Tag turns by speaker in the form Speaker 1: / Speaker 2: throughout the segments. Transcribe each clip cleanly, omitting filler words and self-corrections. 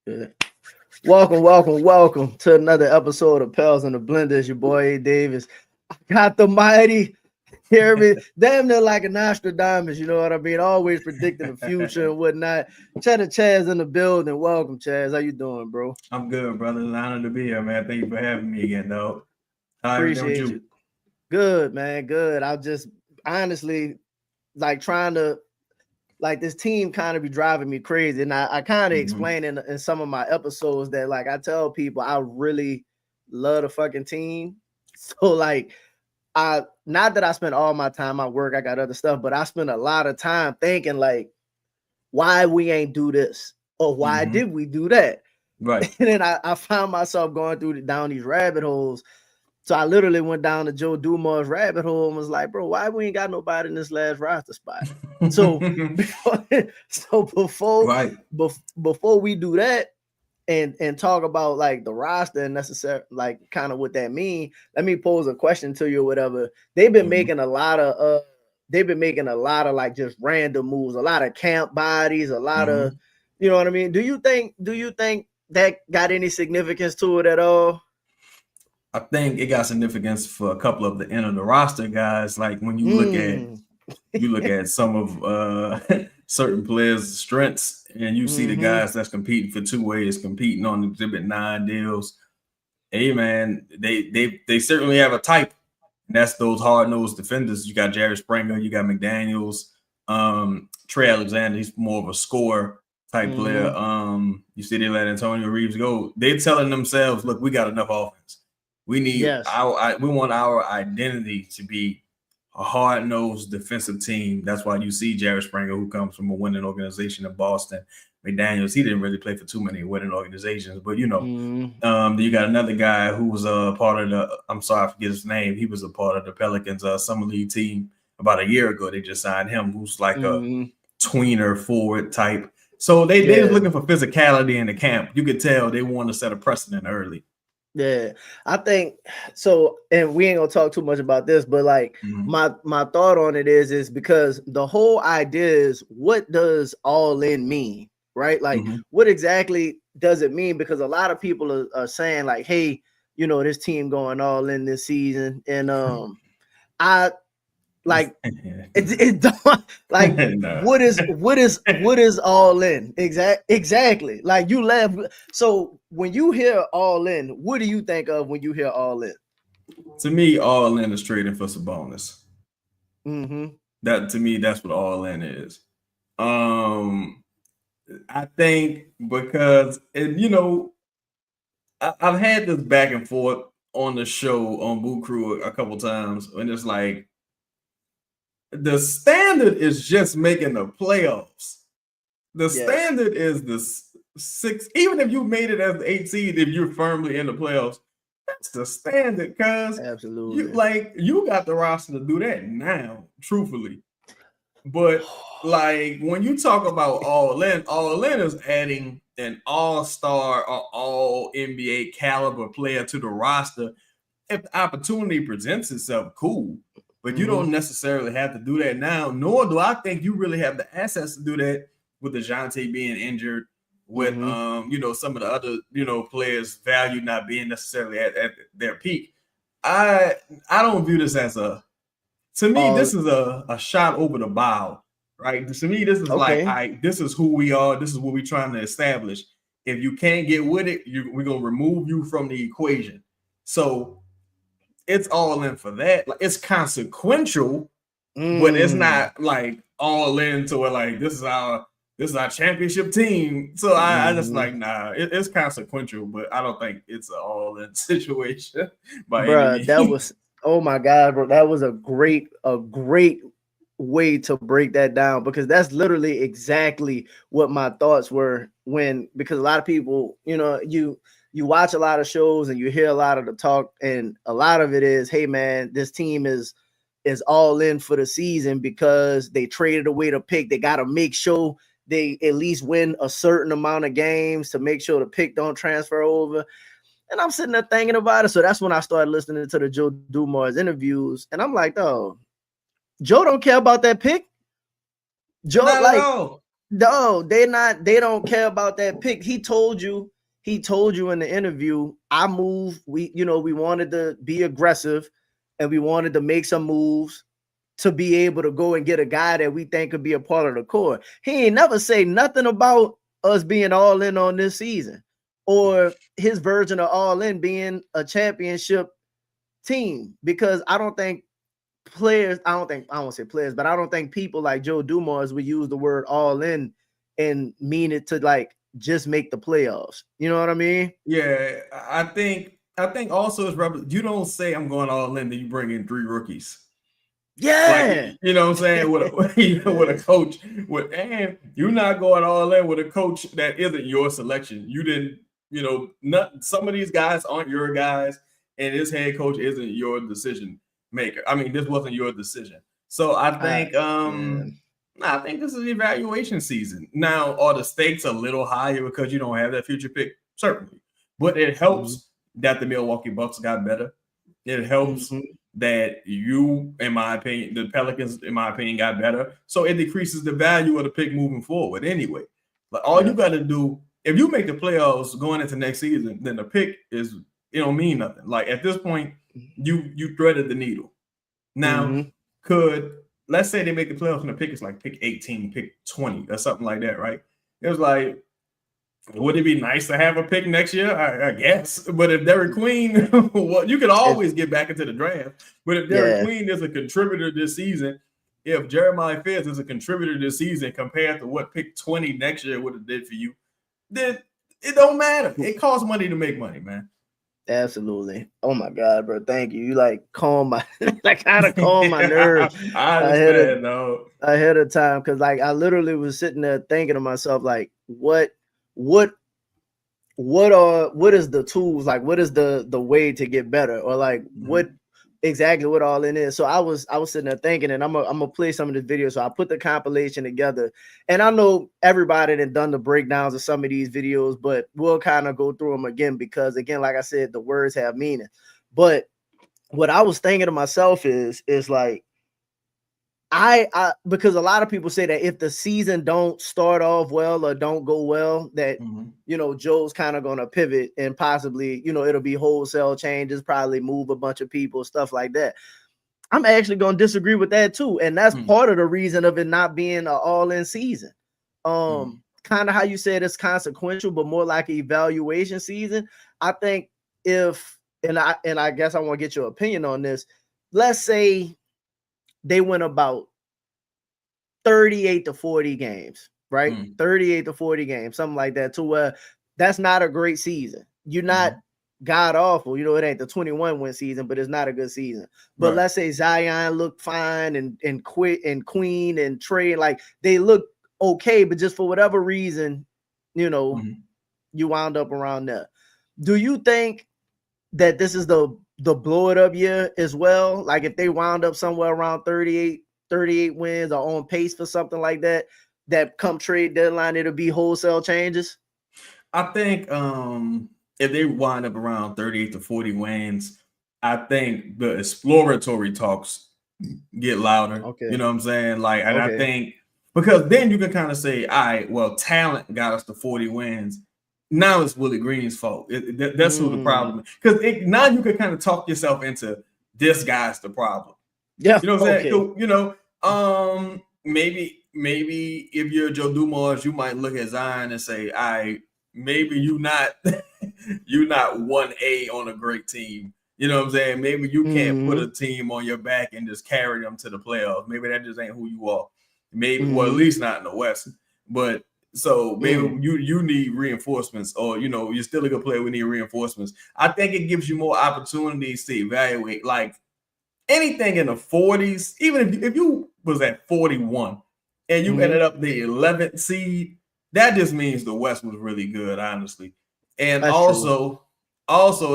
Speaker 1: Yeah. Welcome to another episode of Pels and the Blender. It's your boy A. Davis. I got the mighty, hear me, damn near like a Nostradamus, you know what I mean? Always predicting the future and whatnot. Chedda Chaz in the building. Welcome, Chaz. How you doing, bro?
Speaker 2: I'm good, brother. It's an honor to be here, man. Thank you for having me again, dog. How everything with
Speaker 1: Appreciate
Speaker 2: you?
Speaker 1: you. Good, man. Good. I just honestly like trying to like this team kind of be driving me crazy. And I kind of
Speaker 2: Mm-hmm.
Speaker 1: explain in some of my episodes that like I tell people I really love the fucking team. So like I not that I spend all my time at work, I got other stuff, but I spend a lot of time thinking like why we ain't do this or why
Speaker 2: Mm-hmm.
Speaker 1: did we do that?
Speaker 2: Right.
Speaker 1: And then I found myself going down these rabbit holes. So I literally went down to Joe Dumars rabbit hole and was like, bro, why we ain't got nobody in this last roster spot? So before,
Speaker 2: Right.
Speaker 1: before we do that and talk about like the roster and necessary like kind of what that mean, let me pose a question to you or whatever.
Speaker 2: Mm-hmm.
Speaker 1: They've been making a lot of like just random moves, a lot of camp bodies, a lot
Speaker 2: Mm-hmm.
Speaker 1: of you know what I mean? Do you think that got any significance to it at all?
Speaker 2: I think it got significance for a couple of the end of the roster guys. Like when
Speaker 1: Mm.
Speaker 2: you look at some of certain players' strengths, and you see the
Speaker 1: Mm-hmm.
Speaker 2: guys that's competing for two ways, competing on Exhibit 9 deals. Hey man, they certainly have a type. And that's those hard-nosed defenders. You got Jared Springer, you got McDaniels, Trey Alexander, he's more of a scorer type player.
Speaker 1: Mm-hmm.
Speaker 2: You see they let Antonio Reeves go. They're telling themselves, look, we got enough offense.
Speaker 1: Yes.
Speaker 2: We want our identity to be a hard-nosed defensive team. That's why you see Jared Springer, who comes from a winning organization in Boston. McDaniels, he didn't really play for too many winning organizations, but
Speaker 1: Mm-hmm.
Speaker 2: then you got another guy who was a part of the. I'm sorry, I forget his name. He was a part of the Pelicans summer league team about a year ago. They just signed him, who's like a
Speaker 1: Mm-hmm.
Speaker 2: tweener forward type. So they was
Speaker 1: Yeah.
Speaker 2: looking for physicality in the camp. You could tell they want to set a precedent early.
Speaker 1: Yeah, I think so. And we ain't gonna talk too much about this, but like
Speaker 2: Mm-hmm.
Speaker 1: my thought on it is because the whole idea is what does all in mean, right? Like
Speaker 2: Mm-hmm.
Speaker 1: what exactly does it mean? Because a lot of people are saying like, hey, you know, this team going all in this season, and I like it don't like
Speaker 2: No.
Speaker 1: what is all in exactly like you left. So when you hear all in, what do you think of when you hear all in?
Speaker 2: To me, all in is trading for Sabonis.
Speaker 1: Mm-hmm.
Speaker 2: That to me, that's what all in is. Um, I think because I've had this back and forth on the show on Boot Crew a couple times, and it's like the standard is just making the playoffs. The
Speaker 1: Yes,
Speaker 2: standard is the six. Even if you made it as the 8 seed, if you're firmly in the playoffs, that's the standard. Cause
Speaker 1: absolutely.
Speaker 2: you got the roster to do that now, truthfully. But like when you talk about all in is adding an all-star or all NBA caliber player to the roster. If the opportunity presents itself, cool. But you
Speaker 1: Mm-hmm.
Speaker 2: don't necessarily have to do that now, nor do I think you really have the assets to do that with Dejounte being injured, with
Speaker 1: Mm-hmm.
Speaker 2: some of the other, players' value not being necessarily at their peak. I I don't view this as a to me,
Speaker 1: All
Speaker 2: this is a shot over the bow, right? To me, this is like,
Speaker 1: okay.
Speaker 2: this is who we are. This is what we're trying to establish. If you can't get with it, we're gonna remove you from the equation. So it's all in for that. Like it's consequential, but it's
Speaker 1: Mm.
Speaker 2: not like all in to where like this is our championship team. So I just
Speaker 1: Mm-hmm.
Speaker 2: like it's consequential, but I don't think it's an all in situation by any
Speaker 1: Bruh, that
Speaker 2: means.
Speaker 1: was oh my god, bro. That was a great way to break that down because that's literally exactly what my thoughts were when because a lot of people, you watch a lot of shows and you hear a lot of the talk, and a lot of it is, hey man, this team is all in for the season because they traded away the pick. They gotta make sure they at least win a certain amount of games to make sure the pick don't transfer over. And I'm sitting there thinking about it. So that's when I started listening to the Joe Dumars interviews. And I'm like, oh, Joe don't care about that pick. Joe,
Speaker 2: Not at
Speaker 1: like,
Speaker 2: all.
Speaker 1: No, they're not. They don't care about that pick. He told you in the interview, I moved. We wanted to be aggressive and we wanted to make some moves to be able to go and get a guy that we think could be a part of the core. He ain't never say nothing about us being all in on this season or his version of all in being a championship team, because I don't think players, I won't say players, but I don't think people like Joe Dumars would use the word all in and mean it to like just make the playoffs. You know what I mean?
Speaker 2: Yeah, I think also it's you don't say I'm going all in, then you bring in 3 rookies.
Speaker 1: Yeah,
Speaker 2: like, you know what I'm saying, with a coach and you're not going all in with a coach that isn't your selection. You didn't, some of these guys aren't your guys, and this head coach isn't your decision maker. I mean, this wasn't your decision. So I think I think this is evaluation season. Now, are the stakes a little higher because you don't have that future pick? Certainly. But it helps that the Milwaukee Bucks got better. It helps that in my opinion, the Pelicans, in my opinion, got better. So it decreases the value of the pick moving forward anyway. But all you got to do, if you make the playoffs going into next season, then the pick is, it don't mean nothing. Like at this point, you threaded the needle. Now, let's say they make the playoffs and the pick is like pick 18, pick 20 or something like that, right? It was like, would it be nice to have a pick next year? I guess. But if Derik Queen, well, you can always get back into the draft. But if Derik Queen is a contributor this season, if Jeremiah Fitz is a contributor this season compared to what pick 20 next year would have did for you, then it don't matter. It costs money to make money, man.
Speaker 1: Absolutely. Oh my God, bro. Thank you. You like calm my like kind of calm my nerves ahead of time. Cause like I literally was sitting there thinking to myself, like, what is the tools, like what is the way to get better, or like what exactly what all in is. So I was sitting there thinking, and I'm gonna play some of this video. So I put the compilation together, and I know everybody that done the breakdowns of some of these videos, but we'll kind of go through them again because again, like I said, the words have meaning. But what I was thinking to myself is like I because a lot of people say that if the season don't start off well or don't go well, that Joe's kind of gonna pivot and possibly it'll be wholesale changes, probably move a bunch of people, stuff like that. I'm actually gonna disagree with that too, and that's part of the reason of it not being an all-in season. Kind of how you said it's consequential, but more like an evaluation season. I think and I guess I want to get your opinion on this. Let's say they went about 38 to 40 games, right? 38 to 40 games, something like that, to where that's not a great season. You're not god awful. It ain't the 21 win season, but it's not a good season. But let's say Zion looked fine and Queen and Trey, like they look okay, but just for whatever reason, you wound up around there. Do you think that this is the blow it up year as well? Like if they wound up somewhere around 38 wins or on pace for something like that come trade deadline, it'll be wholesale changes?
Speaker 2: I think if they wind up around 38 to 40 wins, I think the exploratory talks get louder.
Speaker 1: Okay.
Speaker 2: You know what I'm saying? Like, and I think because then you can kind of say, all right, well, talent got us to 40 wins. Now it's Willie Green's fault. That's who the problem is. Because now you can kind of talk yourself into this guy's the problem.
Speaker 1: Yeah.
Speaker 2: You know what I'm saying? Maybe if you're Joe Dumars, you might look at Zion and say, all right, maybe you're not 1A on a great team. You know what I'm saying? Maybe you can't put a team on your back and just carry them to the playoffs. Maybe that just ain't who you are. Maybe, well, at least not in the West. But so maybe you need reinforcements, or you're still a good player. We need reinforcements. I think it gives you more opportunities to evaluate. Like anything in the 40s, even if you was at 41 and you ended up the 11th seed, that just means the West was really good, honestly. And
Speaker 1: that's
Speaker 2: also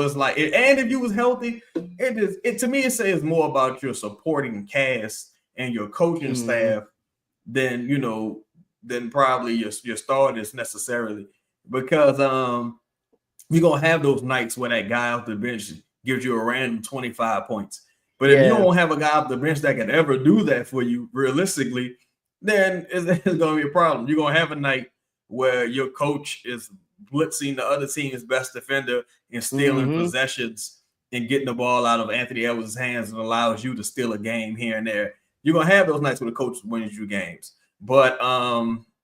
Speaker 2: it's like, and if you was healthy, it to me it says more about your supporting cast and your coaching staff than than probably your starters necessarily, because you're gonna have those nights where that guy off the bench gives you a random 25 points. But if you don't have a guy off the bench that can ever do that for you, realistically, then it's going to be a problem. You're going to have a night where your coach is blitzing the other team's best defender and stealing possessions and getting the ball out of Anthony Edwards' hands and allows you to steal a game here and there. You're going to have those nights where the coach wins you games. But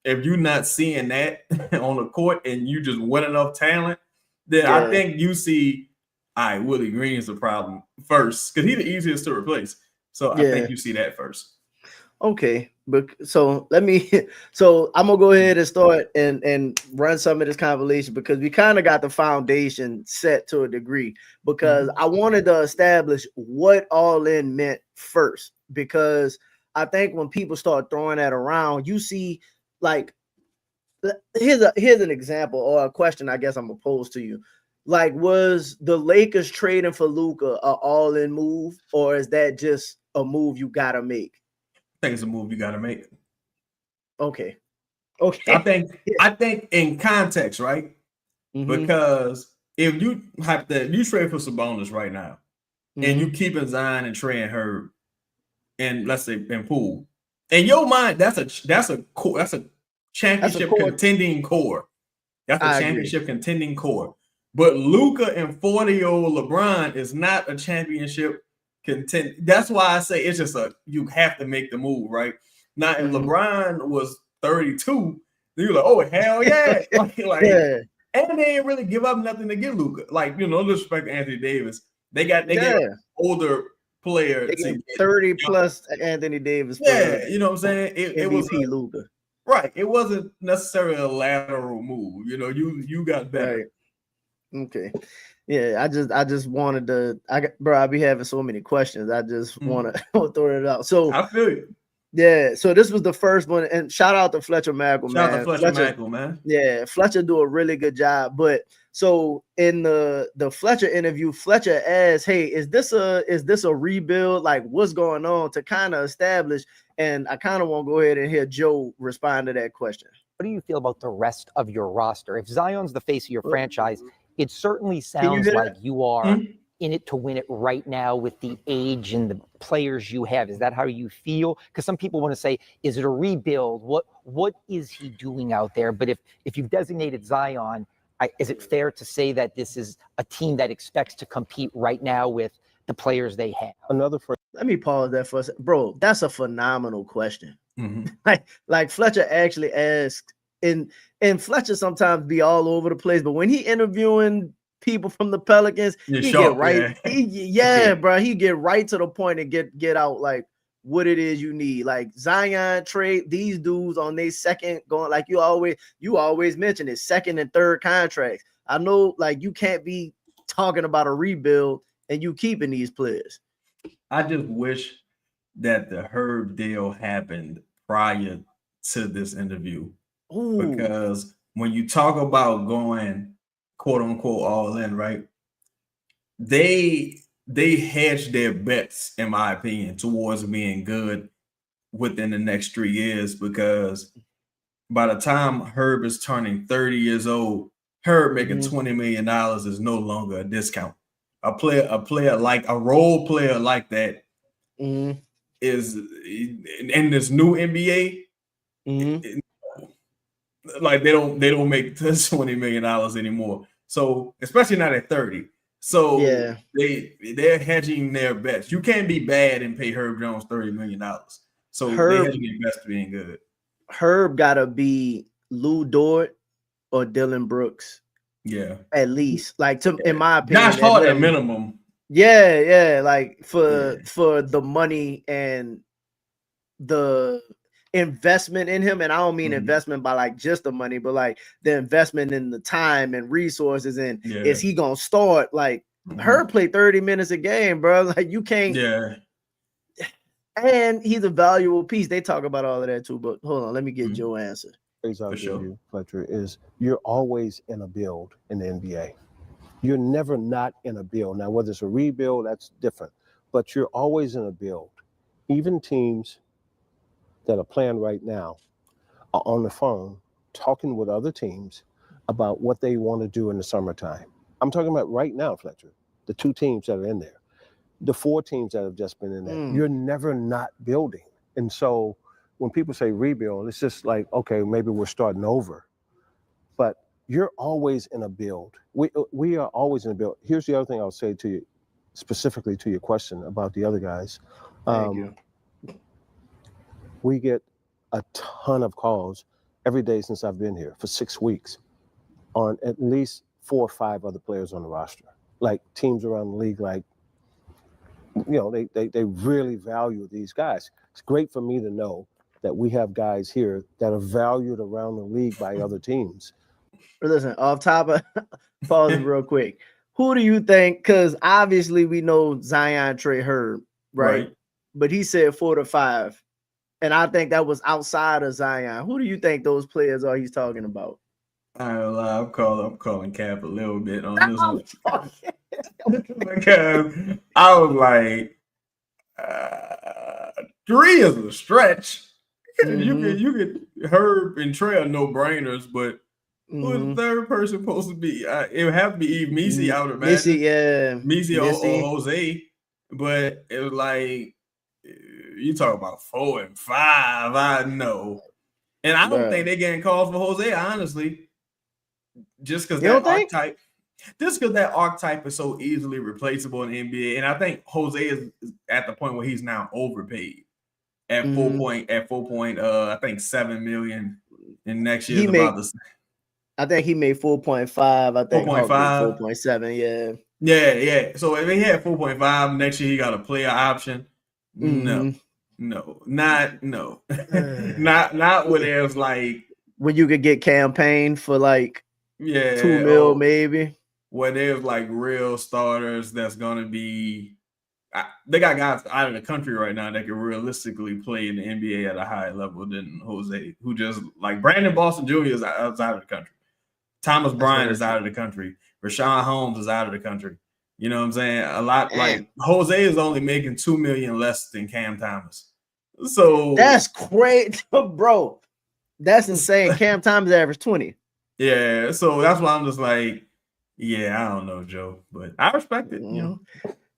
Speaker 2: if you're not seeing that on the court and you just win enough talent, then I think you see, all right, Willie Green is the problem first because he's the easiest to replace. So I think you see that first.
Speaker 1: Okay, but so I'm gonna go ahead and start and run some of this conversation because we kind of got the foundation set to a degree because I wanted to establish what all in meant first because I think when people start throwing that around, you see like here's an example or a question I guess I'm gonna pose to you. Like, was the Lakers trading for Luka an all-in move, or is that just a move you gotta make?
Speaker 2: I think it's a move you got to make.
Speaker 1: Okay.
Speaker 2: I think in context, right? Because if you have to, you trade for Sabonis right now, and you keeping Zion and Trey and Herb, and let's say in Poole, in your mind, that's a championship contending core. That's a championship contending core. But Luka and 40-year-old LeBron is not a championship contend. That's why I say it's just you have to make the move, right? Now, if LeBron was 32, then you're like, oh hell yeah, and they didn't really give up nothing to get Luka. Like, no disrespect to Anthony Davis, they get older player.
Speaker 1: They get 30 plus Anthony Davis.
Speaker 2: You know what I'm saying? It was
Speaker 1: Luka.
Speaker 2: Right. It wasn't necessarily a lateral move. You got better.
Speaker 1: Right. Okay. Yeah, I just wanted to. I be having so many questions. I just want to throw it out. So
Speaker 2: I feel you.
Speaker 1: Yeah, so this was the first one, and shout out to Fletcher Maggle, man.
Speaker 2: Shout out to Fletcher Maggle, man.
Speaker 1: Yeah, Fletcher do a really good job. But so in the Fletcher interview, Fletcher asked, "Hey, is this a rebuild? Like, what's going on?" To kind of establish, and I kind of want to go ahead and hear Joe respond to that question.
Speaker 3: What do you feel about the rest of your roster? If Zion's the face of your franchise, it certainly sounds like you are in it to win it right now with the age and the players you have. Is that how you feel? Because some people want to say, is it a rebuild? What is he doing out there? But if you've designated Zion, is it fair to say that this is a team that expects to compete right now with the players they have?
Speaker 1: Let me pause that for a second. Bro, that's a phenomenal question. Like Fletcher actually asked, and Fletcher sometimes be all over the place, but when he interviewing people from the Pelicans, get right. Bro, he get right to the point and get out like what it is you need. Like Zion, Trey, these dudes on their second going, like you always mention it, second and third contracts. I know, like, you can't be talking about a rebuild and you keeping these players.
Speaker 2: I just wish that the Herb deal happened prior to this interview. Because when you talk about going quote unquote all in, right? They hedged their bets, in my opinion, towards being good within the next 3 years, because by the time Herb is turning 30 years old, Herb making $20 million is no longer a discount. A player like a role player like that is in this new NBA. Like they don't make $20 million anymore. So especially not at 30. So they're hedging their bets. You can't be bad and pay Herb Jones $30 million. So they're hedging their bets being good.
Speaker 1: Herb gotta be Lou Dort or Dylan Brooks.
Speaker 2: Yeah.
Speaker 1: At least. Like in my opinion.
Speaker 2: Josh Hart at minimum.
Speaker 1: Yeah. Like for the money and the investment in him, and I don't mean investment by like just the money, but like the investment in the time and resources, and is he gonna start? Like Herb play 30 minutes a game, bro. Like you can't. And he's a valuable piece. They talk about all of that too, but hold on, let me get Joe answer.
Speaker 4: For sure. Fletcher, is you're always in a build in the NBA. You're never not in a build. Now, whether it's a rebuild, that's different, but you're always in a build. Even teams that are playing right now are on the phone talking with other teams about what they want to do in the summertime. I'm talking about right now, Fletcher, the 2 teams that are in there, the 4 teams that have just been in there. You're never not building. And so when people say rebuild, it's just like, okay, maybe we're starting over. But you're always in a build. We are always in a build. Here's the other thing I'll say to you, specifically to your question about the other guys.
Speaker 1: Thank you.
Speaker 4: We get a ton of calls every day since I've been here for 6 weeks on at least 4 or 5 other players on the roster. Like teams around the league, like, you know, they really value these guys. It's great for me to know that we have guys here that are valued around the league by other teams.
Speaker 1: Listen, off top of pause real quick. Who do you think? Because obviously we know Zion Trey Herb, right? But he said 4 to 5. And I think that was outside of Zion. Who do you think those players are he's talking about?
Speaker 2: I'm calling cap a little bit on this one. Because I was like, 3 is a stretch. You could Herb and Trey are no-brainers, but who's the third person supposed to be? It would have to be Missy, I would imagine.
Speaker 1: Missy, yeah.
Speaker 2: Missy or Jose. But it was like, you talk about 4 and 5, I know. And I don't think they're getting calls for Jose, honestly. Just because that archetype. Just because that archetype is so easily replaceable in the NBA. And I think Jose is at the point where he's now overpaid. At 4 point, I think $7 million in next year.
Speaker 1: I think he made 4.5. I think
Speaker 2: 4.5,
Speaker 1: 4.7.
Speaker 2: Yeah. So if he had 4.5 next year, he got a player option. No, not when there's like
Speaker 1: when you could get campaign for like $2 million maybe.
Speaker 2: Where there's like real starters that's gonna be. They got guys out of the country right now that can realistically play in the NBA at a higher level than Jose, who just like Brandon Boston Jr. is outside of the country. Thomas Bryant is out of the country. Rashawn Holmes is out of the country. You know what I'm saying? A lot. Like Jose is only making $2 million less than Cam Thomas. So
Speaker 1: that's great, bro. That's insane. Cam Thomas averaged 20.
Speaker 2: Yeah, so that's why I'm just like, yeah, I don't know, Joe, but I respect it. You know,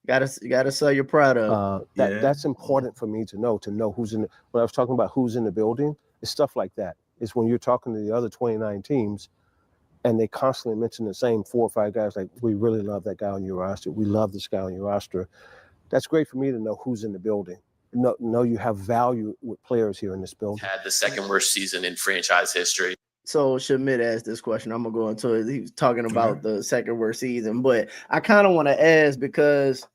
Speaker 1: you gotta sell your product.
Speaker 4: That's important for me to know who's in. When I was talking about who's in the building, it's stuff like that. It's when you're talking to the other 29 teams, and they constantly mention the same 4 or 5 guys. Like, we really love that guy on your roster. We love this guy on your roster. That's great for me to know who's in the building. Know you have value with players here in this building.
Speaker 5: Had the second worst season in franchise history.
Speaker 1: So Shamit asked this question. I'm gonna go into it. He was talking about the second worst season, but I kind of want to ask because,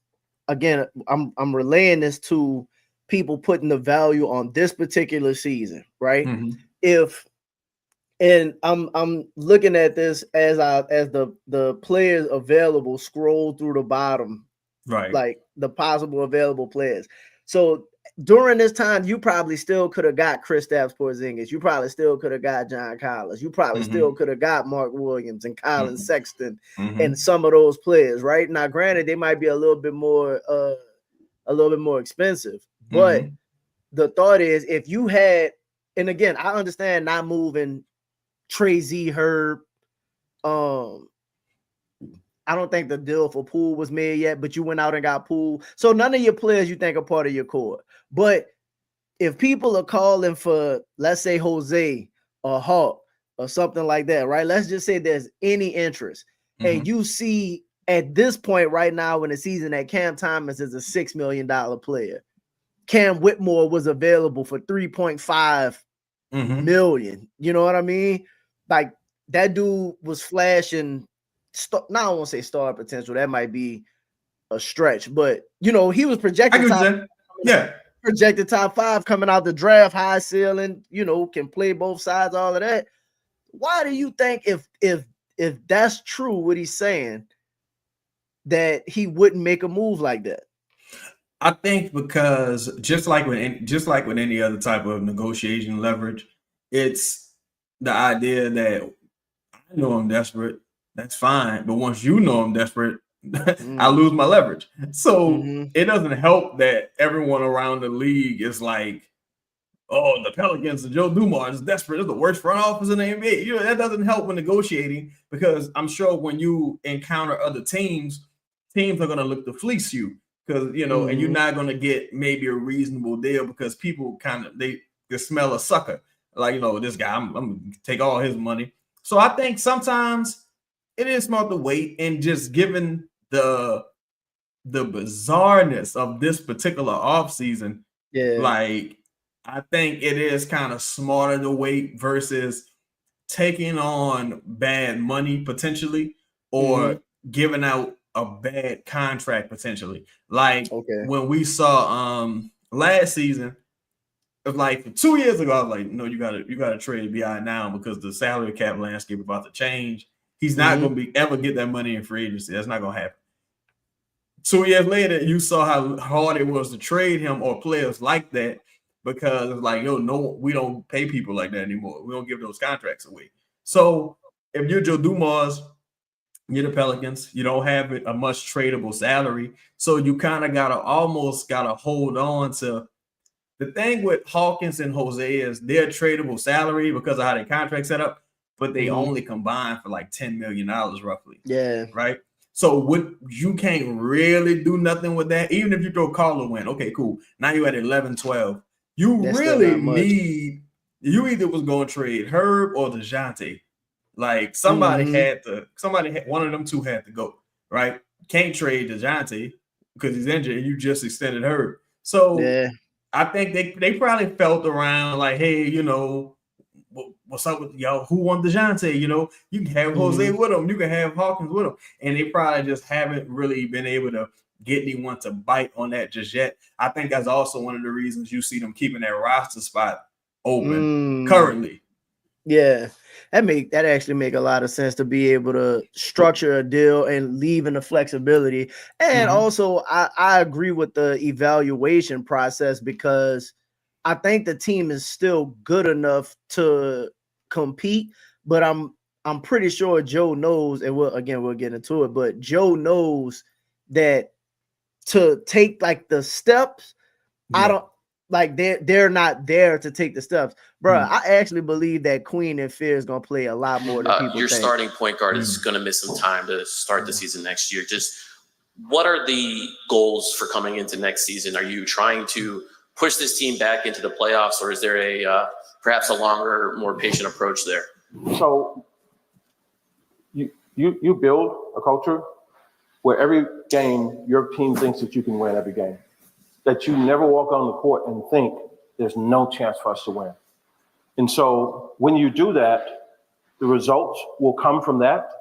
Speaker 1: again, I'm relaying this to people putting the value on this particular season, right? And I'm looking at this as the players available scroll through the bottom,
Speaker 2: right?
Speaker 1: Like the possible available players. So during this time, you probably still could have got Kristaps Porzingis. You probably still could have got John Collins. You probably still could have got Mark Williams and Colin Sexton and some of those players, right? Now, granted, they might be a little bit more expensive, but the thought is if you had, and again, I understand not moving Trey Z Herb. I don't think the deal for Poole was made yet, but you went out and got Poole. So none of your players you think are part of your core. But if people are calling for, let's say, Jose or Hawk or something like that, right? Let's just say there's any interest. And you see at this point right now in the season that Cam Thomas is a $6 million player. Cam Whitmore was available for $3.5 million. You know what I mean? Like that dude was flashing. Now I won't say star potential. That might be a stretch, but you know he was projected projected top 5 coming out the draft, high ceiling. You know, can play both sides, all of that. Why do you think if that's true what he's saying, that he wouldn't make a move like that?
Speaker 2: I think because just like with any other type of negotiation leverage, it's the idea that I know I'm desperate. That's fine. But once you know I'm desperate, I lose my leverage. So it doesn't help that everyone around the league is like, oh, the Pelicans and Joe Dumars is desperate. It's the worst front office in the NBA. You know, that doesn't help when negotiating because I'm sure when you encounter other teams are going to look to fleece you because, you know, and you're not going to get maybe a reasonable deal because people smell a sucker. Like, you know, this guy, I'm gonna take all his money. So I think sometimes it is smart to wait, and just given the bizarreness of this particular offseason, like I think it is kind of smarter to wait versus taking on bad money potentially, or giving out a bad contract potentially. Like when we saw last season, like 2 years ago, I was like, no, you gotta trade BI now because the salary cap landscape is about to change. He's not gonna ever get that money in free agency. That's not gonna happen. 2 years later, you saw how hard it was to trade him or players like that, because it's like, yo, no, we don't pay people like that anymore. We don't give those contracts away. So if you're Joe Dumars, you're the Pelicans, you don't have a much tradable salary. So you kind of almost gotta hold on to. The thing with Hawkins and Jose is their tradable salary because of how their contract set up, but they only combine for like $10 million roughly.
Speaker 1: Yeah.
Speaker 2: Right. So you can't really do nothing with that. Even if you throw Carlo in, okay, cool. Now you're at 11, 12. You really need, you either was going to trade Herb or Dejounte. Like somebody one of them two had to go, right? Can't trade Dejounte because he's injured and you just extended Herb. So I think they probably felt around like, hey, you know, what's up with y'all? Who won Dejounte? You know, you can have Jose with him. You can have Hawkins with him. And they probably just haven't really been able to get anyone to bite on that just yet. I think that's also one of the reasons you see them keeping that roster spot open currently.
Speaker 1: Yeah, that actually make a lot of sense to be able to structure a deal and leaving the flexibility. And also, I agree with the evaluation process because I think the team is still good enough to compete. But I'm pretty sure Joe knows, and we'll get into it. But Joe knows that to take like the steps, I don't. Like they're not there to take the steps, bro. I actually believe that Queen and Fear is gonna play a lot more than people
Speaker 5: your
Speaker 1: think.
Speaker 5: Starting point guard is gonna miss some time to start the season next year. Just what are the goals for coming into next season? Are you trying to push this team back into the playoffs, or is there a perhaps a longer, more patient approach there?
Speaker 4: So you build a culture where every game your team thinks that you can win every game. That you never walk on the court and think there's no chance for us to win. And so when you do that, the results will come from that.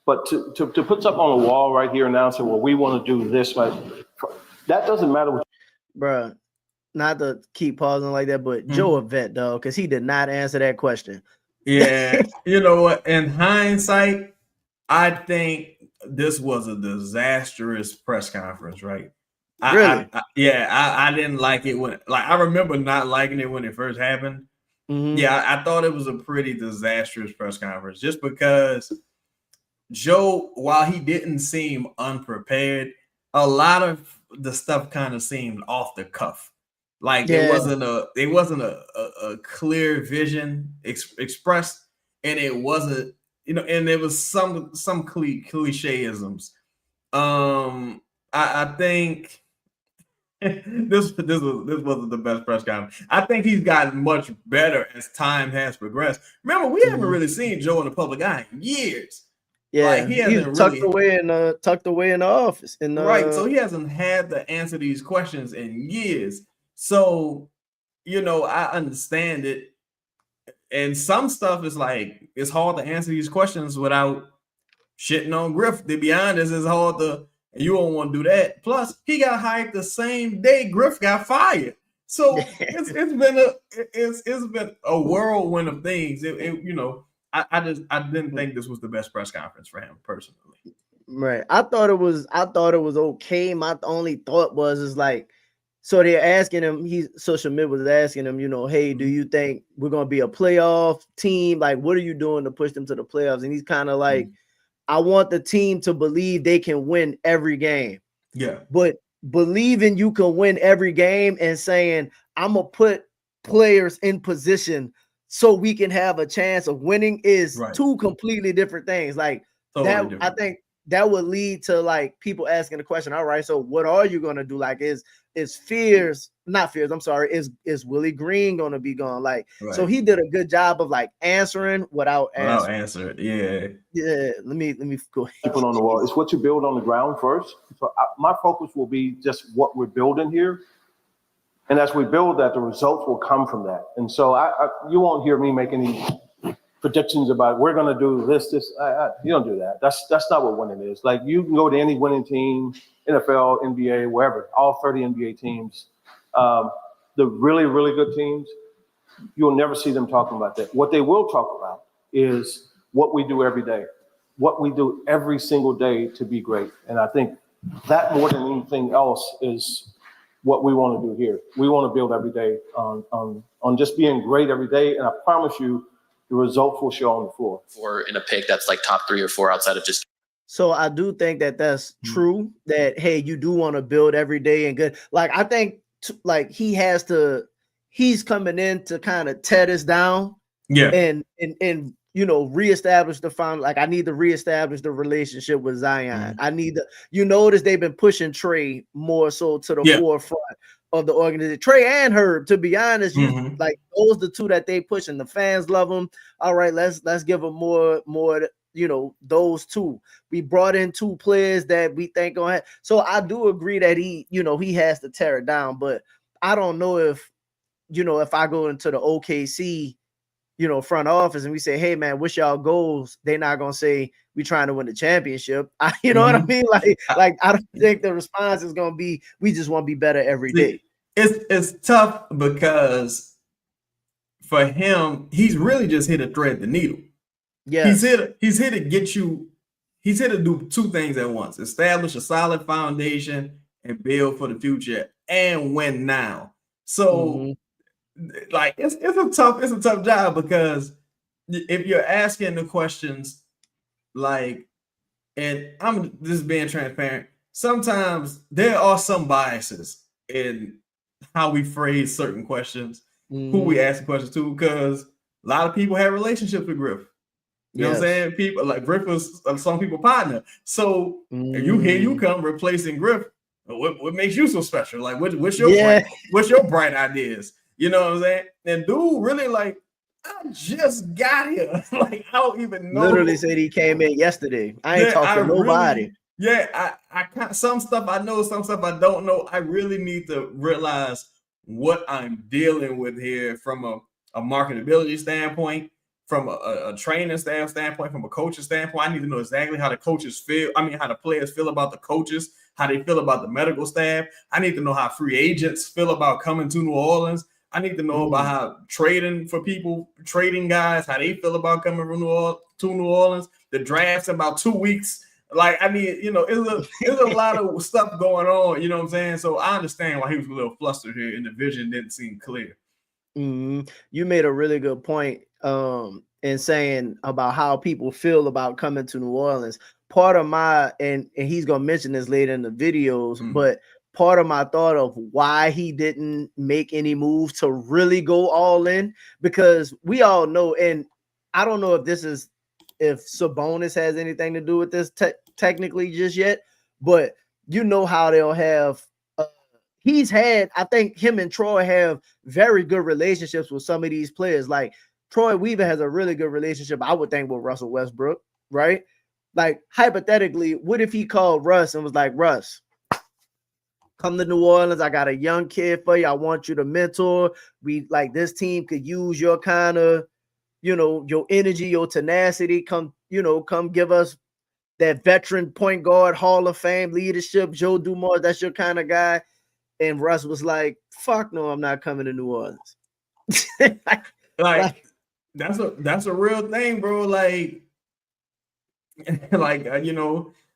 Speaker 4: But to put something on the wall right here and now and say, well, we want to do this, like, that doesn't matter.
Speaker 1: Bruh, not to keep pausing like that, but Joe a vet, though, because he did not answer that question.
Speaker 2: Yeah, you know what? In hindsight, I think this was a disastrous press conference, right?
Speaker 1: Really?
Speaker 2: I didn't like it I remember not liking it when it first happened. Yeah, I thought it was a pretty disastrous press conference just because Joe, while he didn't seem unprepared, a lot of the stuff kind of seemed off the cuff. Like it wasn't a clear vision expressed, and it wasn't, you know, and there was some clicheisms. I think this wasn't the best press conference. I think he's gotten much better as time has progressed. Remember, we haven't really seen Joe in the public eye in years.
Speaker 1: Yeah,
Speaker 2: like, he hasn't
Speaker 1: tucked away in the office.
Speaker 2: Right, so he hasn't had to answer these questions in years. So, you know, I understand it. And some stuff is like, it's hard to answer these questions without shitting on Griff. To be honest, it's hard to. You don't want to do that. Plus, he got hired the same day Griff got fired. So it's been a whirlwind of things. You know, I didn't think this was the best press conference for him personally.
Speaker 1: Right. I thought it was okay. My only thought is like, so they're asking him. Social media was asking him, you know, hey, do you think we're gonna be a playoff team? Like, what are you doing to push them to the playoffs? And he's kind of like, I want the team to believe they can win every game.
Speaker 2: Yeah.
Speaker 1: But believing you can win every game and saying, I'm going to put players in position so we can have a chance of winning is two completely different things. Like totally that, different. I think that would lead to like people asking the question, all right, so what are you gonna do? Like, is Willie Green gonna be gone? Like,
Speaker 2: Right.
Speaker 1: So he did a good job of like answering without
Speaker 2: answering.
Speaker 1: Yeah, let me go ahead.
Speaker 4: Put on the wall. It's what you build on the ground first. So my focus will be just what we're building here. And as we build that, the results will come from that. And so you won't hear me make any predictions about we're going to do this. You don't do that. That's not what winning is. Like, you can go to any winning team, NFL, NBA, wherever, all 30 NBA teams, the really, really good teams, you'll never see them talking about that. What they will talk about is what we do every day, what we do every single day to be great. And I think that more than anything else is what we want to do here. We want to build every day on just being great every day. And I promise you, the results will show on the floor.
Speaker 5: Or in a pick that's like top 3 or 4 outside of just.
Speaker 1: So I do think that that's true, that, hey, you do want to build every day and good. Like, I think like he's coming in to kind of tear this down.
Speaker 2: Yeah.
Speaker 1: And reestablish the found. Like, I need to reestablish the relationship with Zion. I need to, notice they've been pushing Trey more so to the forefront of the organization. Trey and Herb, to be honest, like, those the two that they push, and the fans love them. All right, let's give them more, those two. We brought in 2 players that we think on. So I do agree that he has to tear it down, but I don't know if I go into the OKC front office and we say, hey man, what's y'all goals? They're not gonna say we trying to win the championship. What I mean? Like I don't think the response is gonna be we just want to be better every day.
Speaker 2: It's tough because for him, he's really just here to thread the needle. Yeah, he's here to get you. He's here to do 2 things at once: establish a solid foundation and build for the future and win now. So. Like, it's a tough job, because if you're asking the questions, like, and I'm just being transparent, sometimes there are some biases in how we phrase certain questions, who we ask the questions to, because a lot of people have relationships with Griff. You know what I'm saying? People like Griff was some people partner. So you come replacing Griff. What makes you so special? Like, what's your bright ideas? You know what I'm saying? And dude, really, like, I just got here. Like, I don't even know.
Speaker 1: Literally said he came in yesterday. I ain't talked to nobody.
Speaker 2: I can't. Some stuff I know, some stuff I don't know. I really need to realize what I'm dealing with here from a marketability standpoint, from a training staff standpoint, from a coaching standpoint. I need to know exactly how the coaches feel. I mean, how the players feel about the coaches, how they feel about the medical staff. I need to know how free agents feel about coming to New Orleans. I need to know about how trading guys, how they feel about coming from to New Orleans. The draft's in about 2 weeks. Like, I mean, there's a lot of stuff going on. You know what I'm saying? So I understand why he was a little flustered here, and the vision didn't seem clear.
Speaker 1: You made a really good point in saying about how people feel about coming to New Orleans. Part of my and he's gonna mention this later in the videos, but part of my thought of why he didn't make any moves to really go all in, because we all know, and I don't know if Sabonis has anything to do with this technically just yet, but how they'll have I think him and Troy have very good relationships with some of these players. Like, Troy Weaver has a really good relationship, I would think, with Russell Westbrook, right? Like, hypothetically, what if he called Russ and was like, Russ, come to New Orleans. I got a young kid for you. I want you to mentor. This team could use your kind of, your energy, your tenacity. Come give us that veteran point guard, Hall of Fame leadership. Joe Dumars, that's your kind of guy. And Russ was like, fuck no, I'm not coming to New Orleans.
Speaker 2: That's a real thing, bro.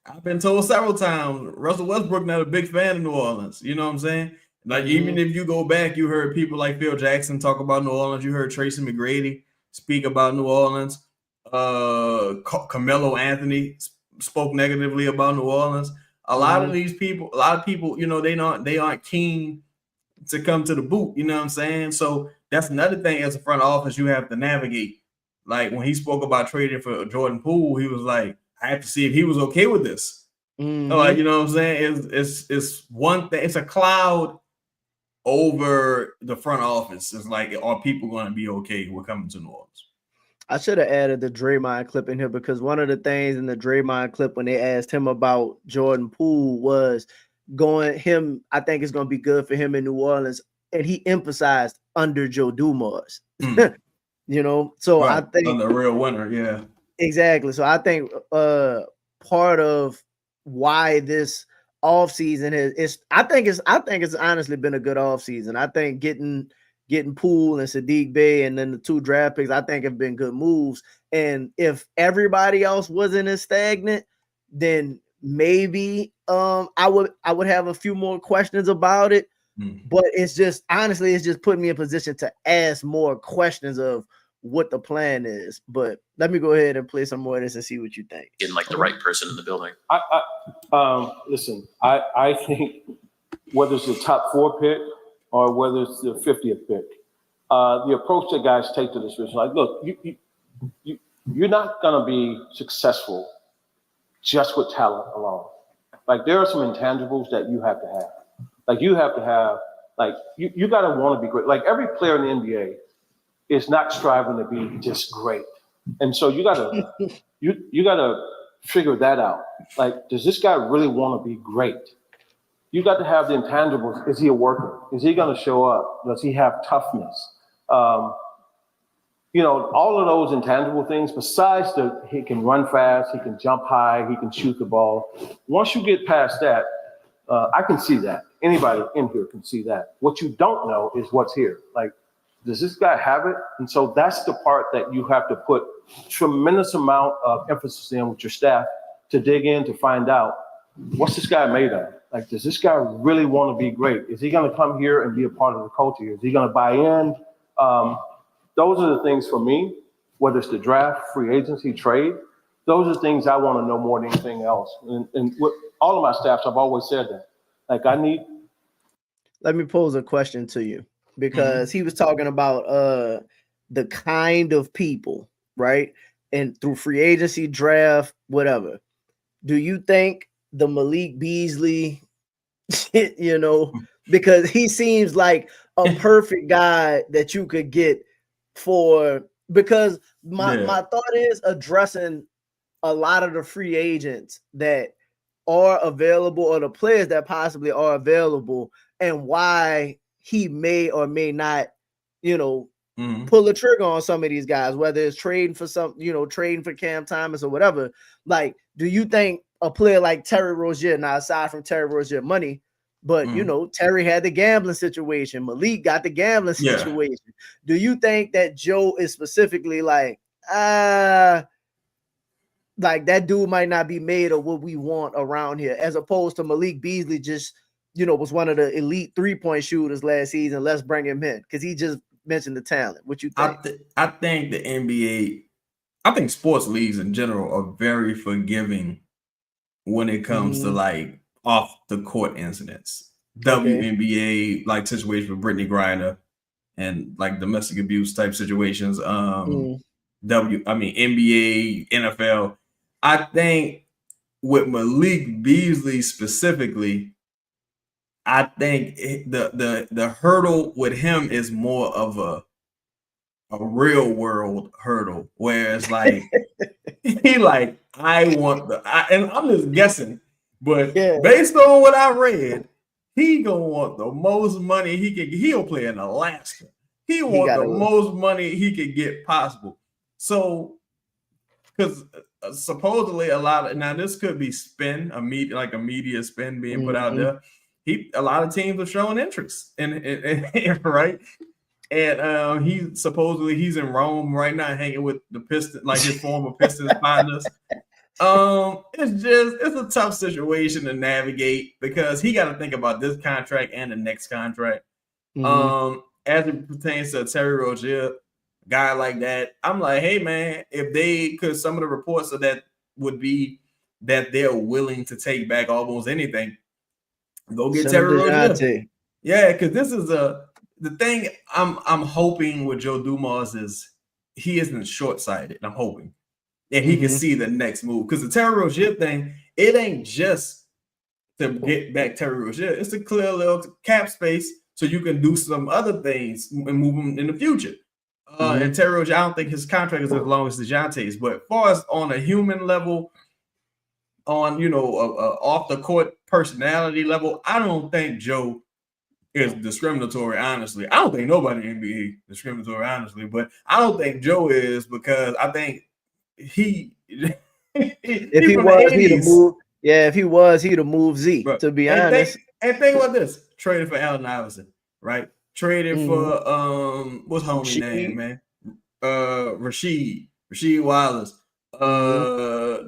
Speaker 2: I've been told several times, Russell Westbrook not a big fan of New Orleans. You know what I'm saying? Like, even if you go back, you heard people like Phil Jackson talk about New Orleans. You heard Tracy McGrady speak about New Orleans. Carmelo Anthony spoke negatively about New Orleans. A lot of people, they aren't keen to come to the boot. You know what I'm saying? So that's another thing as a front office you have to navigate. Like, when he spoke about trading for Jordan Poole, he was like, I I have to see if he was okay with this.
Speaker 1: Mhm.
Speaker 2: Like, you know what I'm saying? It's one thing. It's a cloud over the front office. It's like, are people going to be okay with coming to New Orleans?
Speaker 1: I should have added the Draymond clip in here because one of the things in the Draymond clip when they asked him about Jordan Poole was I think it's going to be good for him in New Orleans. And he emphasized under Joe Dumars, you know? So
Speaker 2: right.
Speaker 1: I think
Speaker 2: the real winner. Yeah,
Speaker 1: exactly. So I think part of why this offseason I think it's honestly been a good offseason. I think getting Poole and Sadiq Bey and then the 2 draft picks, I think have been good moves. And if everybody else wasn't as stagnant, then maybe I would have a few more questions about it. But it's just honestly, it's just putting me in position to ask more questions of what the plan is. But let me go ahead and play some more of this and see what you think.
Speaker 5: Getting like the right person in the building.
Speaker 4: Listen, I think whether it's the top 4 pick or whether it's the 50th pick, the approach that guys take to this is like, look, you're not going to be successful just with talent alone. Like, there are some intangibles that you have to have. Like, you have to have, like, you got to want to be great. Like, every player in the NBA is not striving to be just great. And so you got to you got to figure that out. Like, does this guy really want to be great? You got to have the intangibles. Is he a worker? Is he going to show up? Does he have toughness? You know, all of those intangible things, besides he can run fast, he can jump high, he can shoot the ball. Once you get past that, I can see that. Anybody in here can see that. What you don't know is what's here. Like, does this guy have it? And so that's the part that you have to put tremendous amount of emphasis in with your staff to dig in to find out, what's this guy made of? Like, does this guy really want to be great? Is he going to come here and be a part of the culture? Is he going to buy in? Those are the things for me, whether it's the draft, free agency, trade. Those are things I want to know more than anything else. And with all of my staffs, I've always said that. Like,
Speaker 1: Let me pose a question to you, because he was talking about the kind of people, right? And through free agency, draft, whatever. Do you think the Malik Beasley, you know, because he seems like a perfect guy that you could get because my thought is addressing a lot of the free agents that are available or the players that possibly are available and why he may or may not, you know, pull the trigger on some of these guys, whether it's trading for Cam Thomas or whatever. Like, do you think a player like Terry Rozier, now aside from Terry Rozier money, but you know, Terry had the gambling situation, Malik got the gambling situation. Do you think that Joe is specifically like that dude might not be made of what we want around here, as opposed to Malik Beasley just, you know, was one of the elite 3-point shooters last season. Let's bring him in because he just mentioned the talent. What you think?
Speaker 2: I think the NBA, I think sports leagues in general are very forgiving when it comes to like off the court incidents. WNBA like situation with Brittany Griner and like domestic abuse type situations. NBA, NFL. I think with Malik Beasley specifically, I think the hurdle with him is more of a real world hurdle, whereas like he like and I'm just guessing, but based on what I read, he gonna want the most money he can. He'll play in Alaska. He want the most money he could get possible. So, because supposedly now this could be a media spin being put out there. A lot of teams are showing interest in right. And he's in Rome right now, hanging with the Pistons, like his former Pistons partners. It's a tough situation to navigate because he got to think about this contract and the next contract. As it pertains to Terry Rozier, guy like that, I'm like, hey man, because some of the reports of that would be that they're willing to take back almost anything. Go get Terry Rozier. Yeah, because this is the thing I'm hoping with Joe Dumars is he isn't short-sighted. I'm hoping and he can see the next move. Because the Terry Rozier thing, it ain't just to get back Terry Rozier. It's to clear a little cap space so you can do some other things and move him in the future. And Terry Rozier, I don't think his contract is as long as Dejounte's, but as far as on a human level, on off the court personality level, I don't think Joe is discriminatory. Honestly, I don't think nobody in the NBA discriminatory. Honestly, but I don't think Joe is, because I think if he was, he'd have moved.
Speaker 1: Yeah, if he was, he'd have moved Z. Bro, to be honest,
Speaker 2: think about this: traded for Allen Iverson, right? Traded for what's homie name, man? Rasheed Wallace.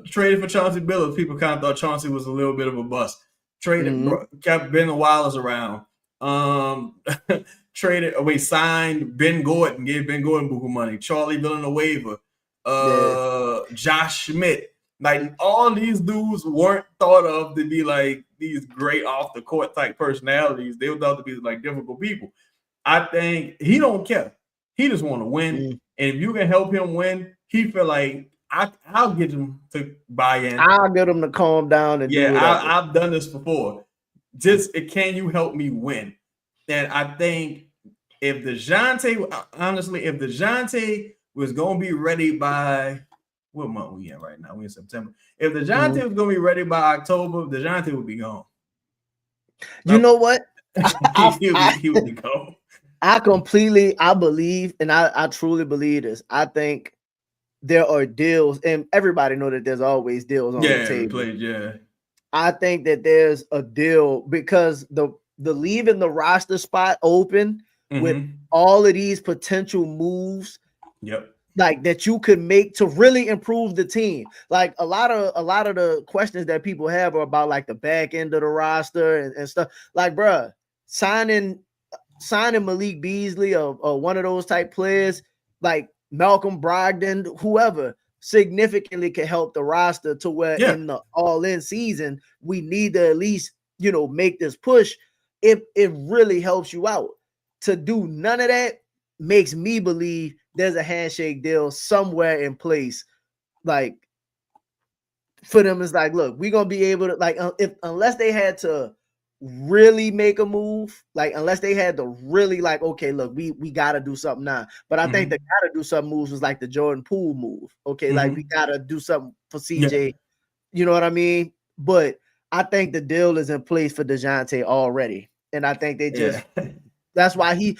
Speaker 2: Traded for Chauncey Billups. People kind of thought Chauncey was a little bit of a bust. Traded, kept Ben Wallace around. Signed Ben Gordon, gave Ben Gordon buku money. Charlie Villanueva, Josh Schmidt. Like, all these dudes weren't thought of to be like these great off the court type personalities. They were thought to be like difficult people. I think he don't care. He just want to win. And if you can help him win, he feel like I'll get him to buy in.
Speaker 1: I'll get him to calm down and
Speaker 2: I've done this before. Can you help me win? And I think if Dejounte was going to be ready by what month we in right now? We in September. If Dejounte was going to be ready by October, Dejounte would be gone.
Speaker 1: You know what?
Speaker 2: he would be gone.
Speaker 1: I believe, and I truly believe this. I think there are deals, and everybody know that there's always deals on the table. I think that there's a deal because the leaving the roster spot open with all of these potential moves, like that you could make to really improve the team. Like a lot of the questions that people have are about like the back end of the roster and stuff. Like, bruh, signing Malik Beasley or one of those type players, like Malcolm Brogdon, whoever, significantly can help the roster to where in the all-in season we need to at least make this push. It really helps you out. To do none of that makes me believe there's a handshake deal somewhere in place. Like, for them, it's like, look, we're gonna be able to, like, unless they had to really make a move, like unless they had to really like, okay, look, we gotta do something now. But I think the gotta do something moves was like the Jordan Poole move. Okay, like we gotta do something for CJ. You know what I mean? But I think the deal is in place for Dejounte already. And I think they just that's why I think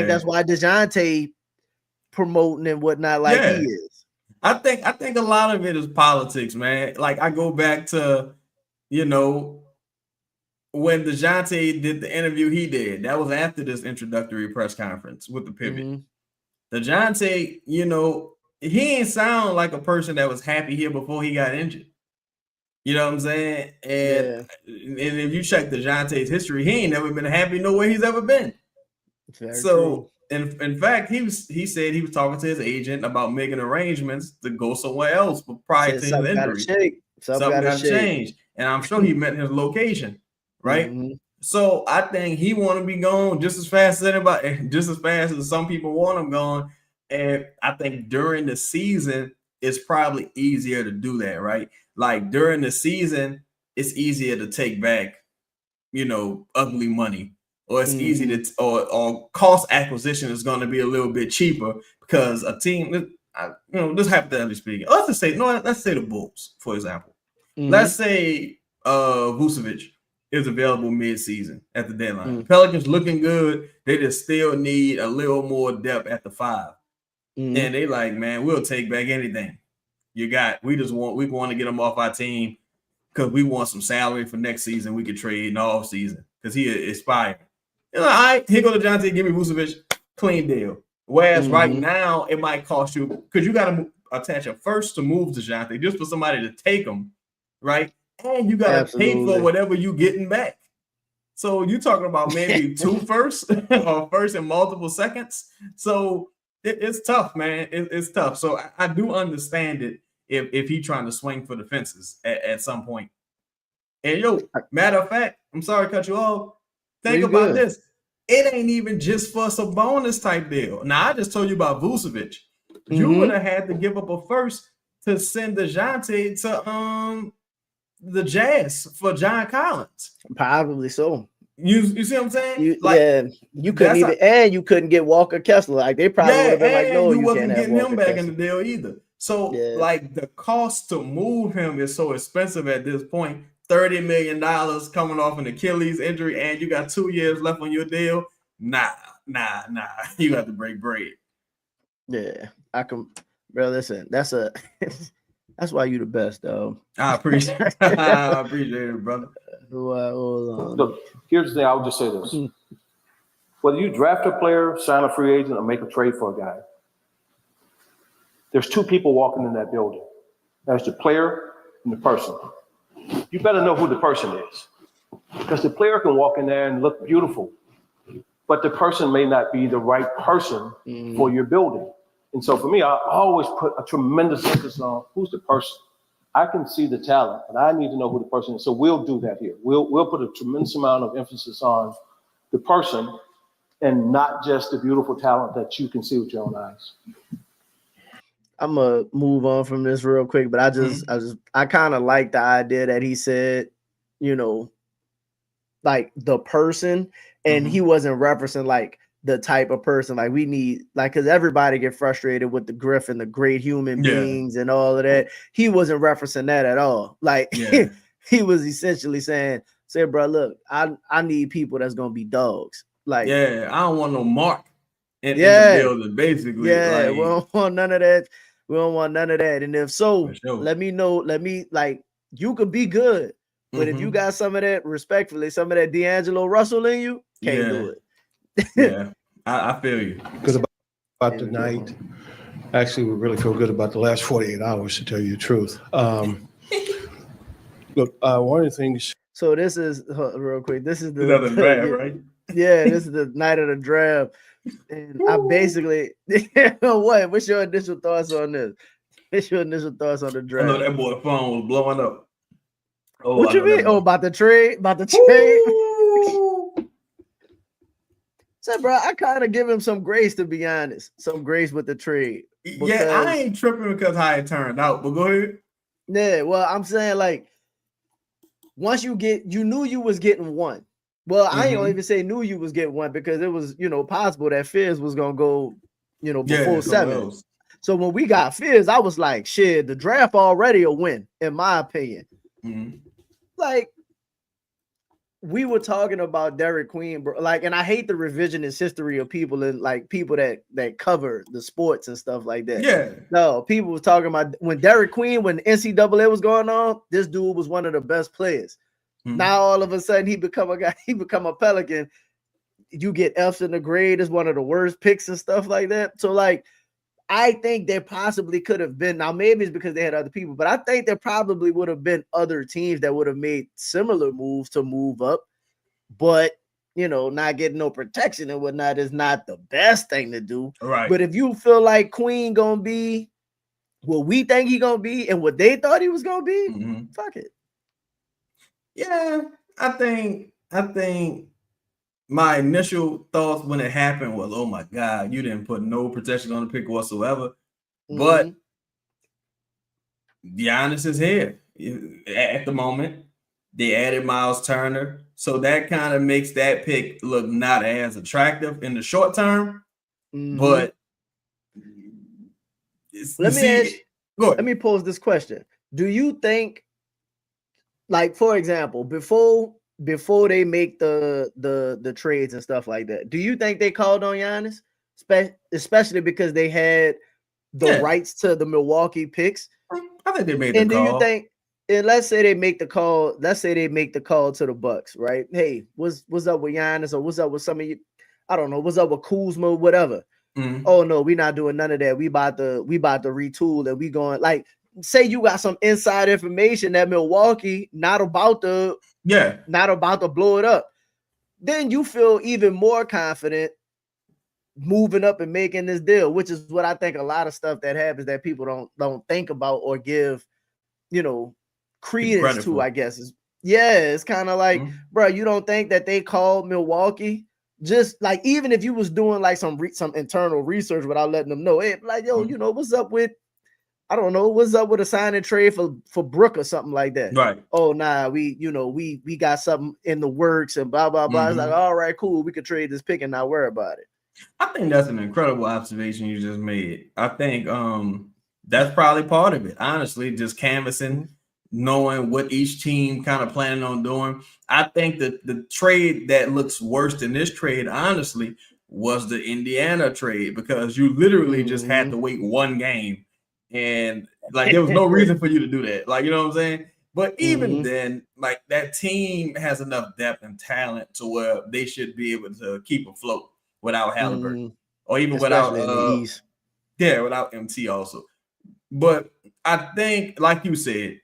Speaker 1: that's why Dejounte promoting and whatnot like he is.
Speaker 2: I think a lot of it is politics, man. Like, I go back to, when Dejounte did the interview he did, that was after this introductory press conference with the pivot. Dejounte, he ain't sound like a person that was happy here before he got injured. You know what I'm saying? And if you check Dejounte's history, he ain't never been happy nowhere he's ever been. So, in fact, he said he was talking to his agent about making arrangements to go somewhere else prior to his injury. Something got to change. And I'm sure he meant his location, right? So I think he want to be gone just as fast as anybody, just as fast as some people want him gone. And I think during the season, it's probably easier to do that, right? Like, during the season, it's easier to take back, ugly money, or it's easy to, or cost acquisition is going to be a little bit cheaper because a team, just hypothetically speaking, let's say the Bulls, for example. Let's say Vucevic is available mid-season at the deadline. Pelicans looking good. They just still need a little more depth at the 5. And they like, man, we'll take back anything you got. We want to get him off our team because we want some salary for next season. We could trade in the off season because he expired. All right, here go to Dejounte, give me Vucevic, clean deal. Whereas right now it might cost you because you got to attach a first to move Dejounte just for somebody to take him, right? And you got to pay for whatever you getting back. So you're talking about maybe 2 firsts or first and multiple seconds. So it's tough, man. It's tough. So I do understand it if he's trying to swing for the fences at some point. And matter of fact, I'm sorry to cut you off. Think about this. It ain't even just for some bonus type deal. Now, I just told you about Vucevic. You would have had to give up a first to send Dejounte to the Jazz for John Collins.
Speaker 1: Probably so.
Speaker 2: You see what I'm saying?
Speaker 1: You couldn't even, and you couldn't get Walker Kessler. Like they probably would have been like, no,
Speaker 2: you wasn't
Speaker 1: can't have
Speaker 2: getting
Speaker 1: Walker
Speaker 2: him back
Speaker 1: Kessler
Speaker 2: in the deal either. So like the cost to move him is so expensive at this point. $30 million coming off an Achilles injury, and you got 2 years left on your deal. Nah. You have to break bread.
Speaker 1: Yeah, I can, bro. Listen, that's why you the best, though.
Speaker 2: I appreciate it, brother.
Speaker 4: Look, here's the thing. I'll just say this: whether you draft a player, sign a free agent, or make a trade for a guy, there's two people walking in that building. There's the player and the person. You better know who the person is, because the player can walk in there and look beautiful, but the person may not be the right person for your building. And so for me, I always put a tremendous emphasis on who's the person. I can see the talent, but I need to know who the person is. So we'll do that here. We'll put a tremendous amount of emphasis on the person and not just the beautiful talent that you can see with your own eyes.
Speaker 1: I'm gonna move on from this real quick, but I kind of like the idea that he said, like the person, and he wasn't referencing like the type of person like we need, like, because everybody get frustrated with the Griffin, the great human beings and all of that. He wasn't referencing that at all. Like he was essentially saying, bro, look, I need people that's gonna be dogs. Like,
Speaker 2: I don't want no mark in the building, basically.
Speaker 1: Yeah, we don't want none of that. We don't want none of that. And if so, let me know. You could be good, but if you got some of that, respectfully, some of that D'Angelo Russell in you, can't do it.
Speaker 2: I feel you.
Speaker 4: Good about the night. Actually, we really feel good about the last 48 hours, to tell you the truth. Look, one of the things.
Speaker 1: So this is real quick. This is the
Speaker 2: another draft, right?
Speaker 1: Yeah, this is the night of the draft. And I basically, what? What's your initial thoughts on this? What's your initial thoughts on the draft?
Speaker 2: I know that boy phone was blowing up.
Speaker 1: What you mean? Oh, about the trade? About the trade? So, bro, I kind of give him some grace, to be honest. Some grace with the trade.
Speaker 2: Yeah, I ain't tripping because how it turned out, but go ahead.
Speaker 1: Yeah, well, I'm saying, like, once you knew you was getting one. Well, I ain't gonna even say knew you was getting one, because it was, possible that Fizz was gonna go, before 7. So when we got Fizz, I was like, shit, the draft already a win, in my opinion. Like, we were talking about Derik Queen, bro. Like, and I hate the revisionist history of people and like people that cover the sports and stuff like that.
Speaker 2: Yeah.
Speaker 1: No, people were talking about when Derik Queen, when NCAA was going on, this dude was one of the best players. Now all of a sudden he become a Pelican. You get F's in the grade as one of the worst picks and stuff like that. So like, I think there possibly could have been, now maybe it's because they had other people, but I think there probably would have been other teams that would have made similar moves to move up, but not getting no protection and whatnot is not the best thing to do.
Speaker 2: Right.
Speaker 1: But if you feel like Queen gonna be what we think he gonna be and what they thought he was gonna be, fuck it.
Speaker 2: Yeah, I think my initial thoughts when it happened was, oh my God, you didn't put no protection on the pick whatsoever. But Giannis is here at the moment. They added Miles Turner. So that kind of makes that pick look not as attractive in the short term. But
Speaker 1: let me pose this question. Do you think, like, for example, before they make the trades and stuff like that, do you think they called on Giannis, especially because they had the rights to the Milwaukee picks?
Speaker 2: I think they made the call.
Speaker 1: And do you think, and let's say they make the call to the Bucks, right? Hey, what's up with Giannis, or what's up with some of you? I don't know, what's up with Kuzma, whatever. Oh no, we not doing none of that. We about to retool and we going, like, say you got some inside information that Milwaukee not about to blow it up, then you feel even more confident moving up and making this deal, which is what I think a lot of stuff that happens that people don't think about or give, credence to, I guess. It's kind of like, bro, you don't think that they called Milwaukee? Just like, even if you was doing like some internal research without letting them know, hey, like, yo, what's up with I don't know what's up with a sign and trade for Brook or something like that.
Speaker 2: Right.
Speaker 1: Oh, nah, we got something in the works and blah blah blah. It's like, all right, cool, we could trade this pick and not worry about it.
Speaker 2: I think that's an incredible observation you just made. I think that's probably part of it. Honestly, just canvassing, knowing what each team kind of planning on doing. I think that the trade that looks worse than this trade, honestly, was the Indiana trade, because you literally just had to wait one game. And like there was no reason for you to do that. Like, you know what I'm saying? But even then, like that team has enough depth and talent to where they should be able to keep afloat without Halliburton. Or even
Speaker 1: especially
Speaker 2: without
Speaker 1: in the East.
Speaker 2: Yeah, without MT also. But I think, like you said,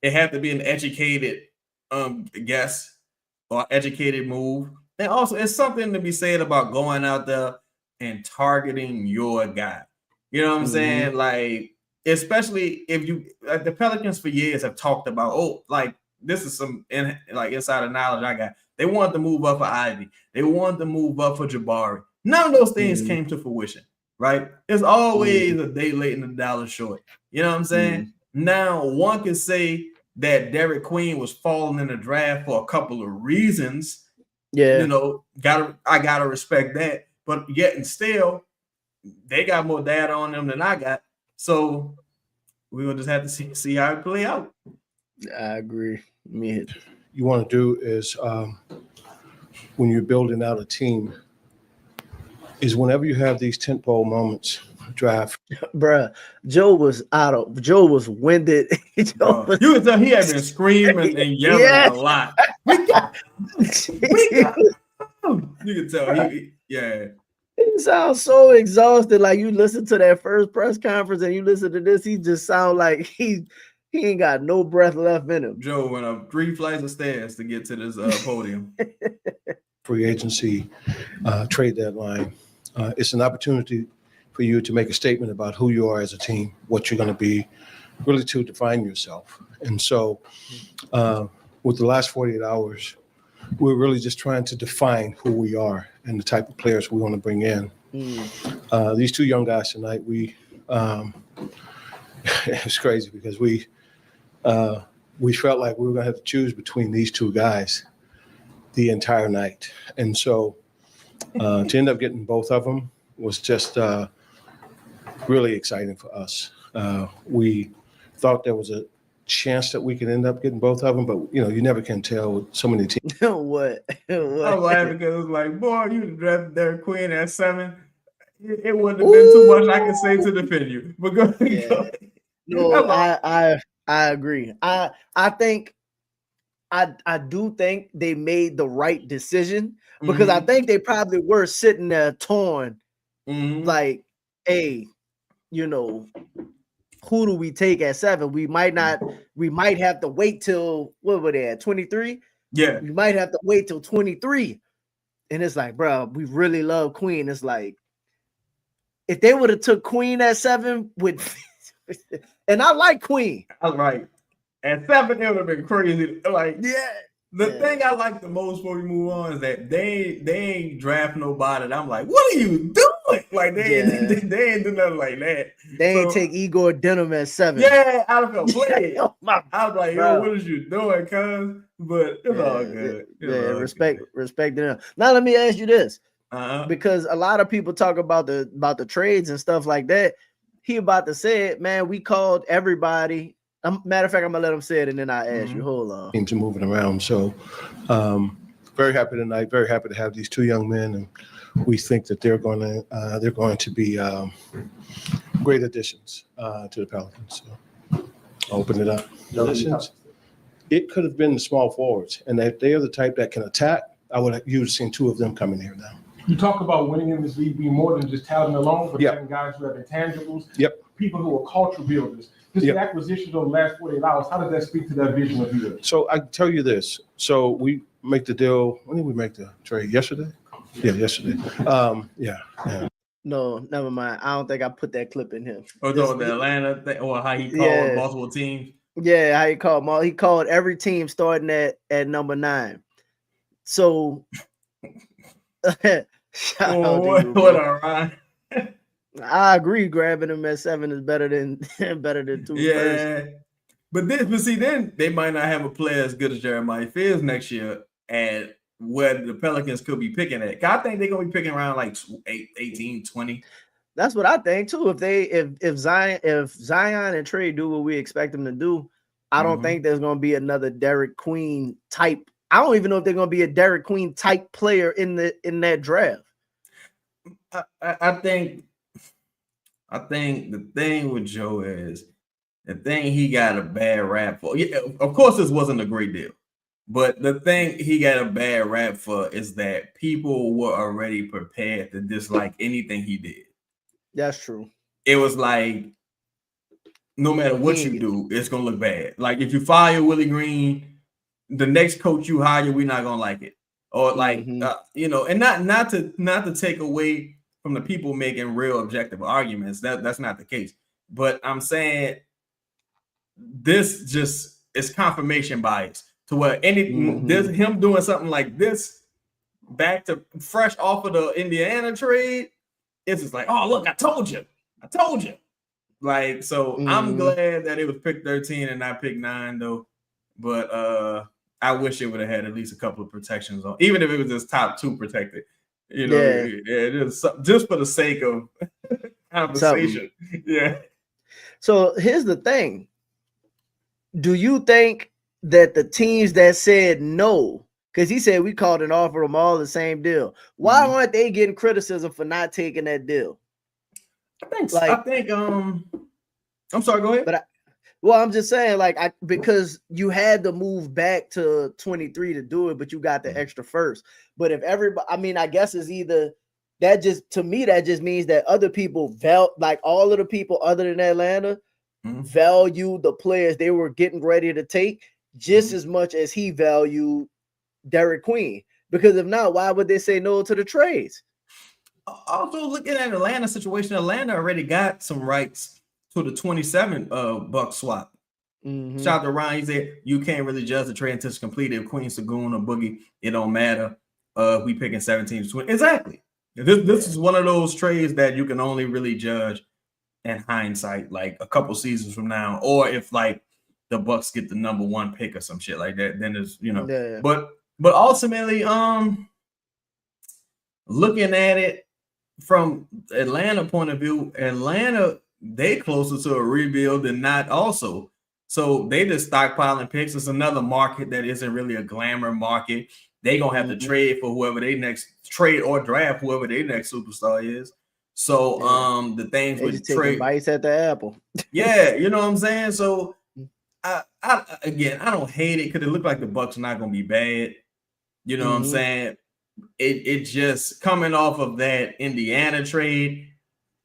Speaker 2: it had to be an educated guess or educated move. And also it's something to be said about going out there and targeting your guy. You know what I'm saying? Like, especially if you the Pelicans for years have talked about, oh, like this is some insider knowledge I got. They wanted to move up for Ivy. They wanted to move up for Jabari. None of those things came to fruition, right? It's always a day late and a dollar short. You know what I'm saying? Now, one can say that Derik Queen was falling in the draft for a couple of reasons.
Speaker 1: Yeah.
Speaker 2: You know, I gotta respect that. But yet and still, they got more data on them than I got. So we will just have to see how it play out.
Speaker 1: I agree.
Speaker 4: You want to do is when you're building out a team, is whenever you have these tentpole moments, draft.
Speaker 1: Bruh, Joe was winded.
Speaker 2: You can tell he had been screaming and yelling a lot. We got. You can tell
Speaker 1: He sounds so exhausted. Like you listen to that first press conference and you listen to this, he just sounds like he ain't got no breath left in him.
Speaker 2: Joe went up 3 flights of stairs to get to this podium.
Speaker 4: Free agency, trade deadline. It's an opportunity for you to make a statement about who you are as a team, what you're going to be, really to define yourself. And so with the last 48 hours, we're really just trying to define who we are and the type of players we want to bring in. These two young guys tonight, it's crazy because we felt like we were going to have to choose between these two guys the entire night. And so to end up getting both of them was just really exciting for us. We thought there was a chance that we could end up getting both of them, but you never can tell with so many teams.
Speaker 1: What?
Speaker 2: I was laughing because it was like, boy, you drafted Derik Queen at 7. It wouldn't have been too much I could say to defend you. But go ahead.
Speaker 1: No, I agree. I think I do think they made the right decision because I think they probably were sitting there torn, like, hey, who do we take at 7? We might have to wait till what were they at 23?
Speaker 2: Yeah,
Speaker 1: we might have to wait till 23. And it's like, bro, we really love Queen. It's like if they would have took Queen at 7 with and I like Queen.
Speaker 2: I was right. At 7, it would have been crazy. Like, the thing I like the most before we move on is that they ain't draft nobody. And I'm like, what are you doing? Like they ain't do nothing like that.
Speaker 1: They ain't take Igor Denham at 7.
Speaker 2: Yeah, I felt played. I was like, yo, what is you doing, cuz? But it's all good.
Speaker 1: Respect them. Now let me ask you this. Because a lot of people talk about the trades and stuff like that. He about to say it, man. We called everybody. Matter of fact, I'm gonna let him say it and then I ask you. Hold on.
Speaker 4: Teams are moving around, so very happy tonight. Very happy to have these two young men, and we think that they're going to be great additions to the Pelicans. So I'll open it up. Additions. It could have been the small forwards, and if they are the type that can attack, you would have seen 2 of them coming here now.
Speaker 6: You talk about winning in this league being more than just talent alone, but having guys who have intangibles, people who are culture builders. Just the acquisition of the last 48 hours, how does that speak to that vision of yours?
Speaker 4: So I can tell you this. So we make the deal. When did we make the trade? Yesterday? Yeah, yesterday.
Speaker 1: No, never mind. I don't think I put that clip in him.
Speaker 2: Or the Atlanta thing, or how he called multiple teams.
Speaker 1: Yeah, how he called. He called every team starting at number 9. So
Speaker 2: shout out to you, what a rhyme.
Speaker 1: I agree. Grabbing him at 7 is better than 2 first.
Speaker 2: But then they might not have a player as good as Jeremiah Fields next year, and where the Pelicans could be picking at. I think they're gonna be picking around like 18, 20.
Speaker 1: That's what I think too. If Zion and Trey do what we expect them to do, I don't think there's gonna be another Derik Queen type. I don't even know if they're gonna be a Derik Queen type player in that draft.
Speaker 2: I think the thing with Joe is the thing he got a bad rap for. Yeah, of course, this wasn't a great deal, but the thing he got a bad rap for is that people were already prepared to dislike anything he did.
Speaker 1: That's true.
Speaker 2: It was like, no matter what you do, it's gonna look bad. Like if you fire Willie Green, the next coach you hire, we're not gonna like it. Or like and not to take away from the people making real objective arguments. That's not the case. But I'm saying this just is confirmation bias to where him doing something like this back to fresh off of the Indiana trade. It's just like, oh, look, I told you. Like, so I'm glad that it was pick 13 and not pick 9, though. But I wish it would have had at least a couple of protections on, even if it was just top 2 protected. Just for the sake of conversation. Yeah.
Speaker 1: So here's the thing. Do you think that the teams that said no, because he said we called and offered them all the same deal, why aren't they getting criticism for not taking that deal?
Speaker 2: I'm sorry, go ahead.
Speaker 1: But I'm just saying, because you had to move back to 23 to do it, but you got the extra first. But if everybody, I guess it's either that just means that other people all of the people other than Atlanta value the players they were getting ready to take just as much as he valued Derik Queen. Because if not, why would they say no to the trades?
Speaker 2: Also, looking at Atlanta's situation, Atlanta already got some rights to the 27 buck swap. Shout out to Ryan. He said you can't really judge the trade until it's completed. If Queen, Sagoon, or Boogie, it don't matter. We picking 17 to 20. Exactly. This is one of those trades that you can only really judge in hindsight, like a couple seasons from now, or if like the Bucks get the number 1 pick or some shit like that, then there's But ultimately, looking at it from Atlanta point of view, Atlanta, they closer to a rebuild than not also. So they just stockpiling picks. It's another market that isn't really a glamour market. They gonna have to trade for whoever they next trade or draft whoever their next superstar is. So the things
Speaker 1: they
Speaker 2: with trade
Speaker 1: bites at the apple.
Speaker 2: Yeah, you know what I'm saying? So I don't hate it because it looked like the Bucks are not gonna be bad. You know what I'm saying? It just coming off of that Indiana trade,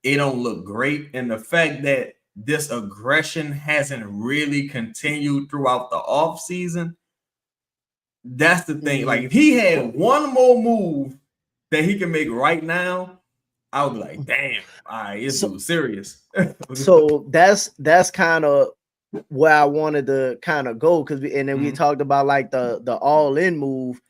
Speaker 2: it don't look great. And the fact that this aggression hasn't really continued throughout the offseason, that's the thing. Like if he had one more move that he can make right now, I would be like, damn, all right, it's serious.
Speaker 1: So that's kind of where I wanted to kind of go, because we talked about like the all-in move.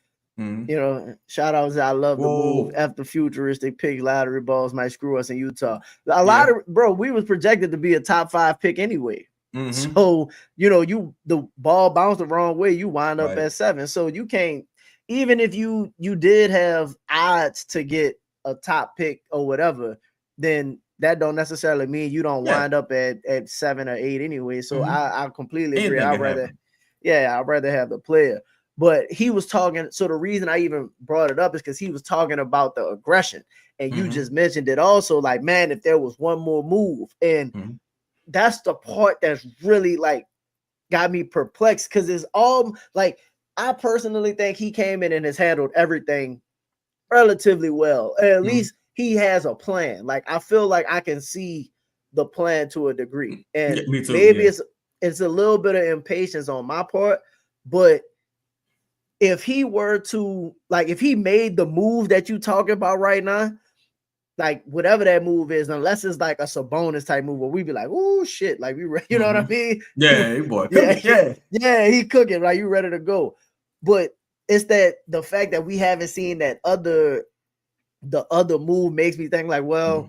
Speaker 1: Shout outs. I love the move. After futuristic pick, lottery balls might screw us in Utah. We was projected to be a top 5 pick anyway. So the ball bounced the wrong way, you wind up at 7. So you can't, even if you did have odds to get a top pick or whatever, then that don't necessarily mean you don't wind up at 7 or 8 anyway. So I completely agree. I'd rather have the player. But he was talking, so the reason I even brought it up is because he was talking about the aggression. And you just mentioned it also, like, man, if there was one more move. And that's the part that's really like got me perplexed, because it's all like, I personally think he came in and has handled everything relatively well. At least he has a plan. Like, I feel like I can see the plan to a degree. And maybe it's a little bit of impatience on my part, but if he were to, like, if he made the move that you talking about right now, like whatever that move is, unless it's like a Sabonis type move where we be like, oh shit, like we ready, you know what I mean?
Speaker 2: Yeah, boy.
Speaker 1: He cooking, right? You ready to go. But it's that the fact that we haven't seen the other move makes me think like, well,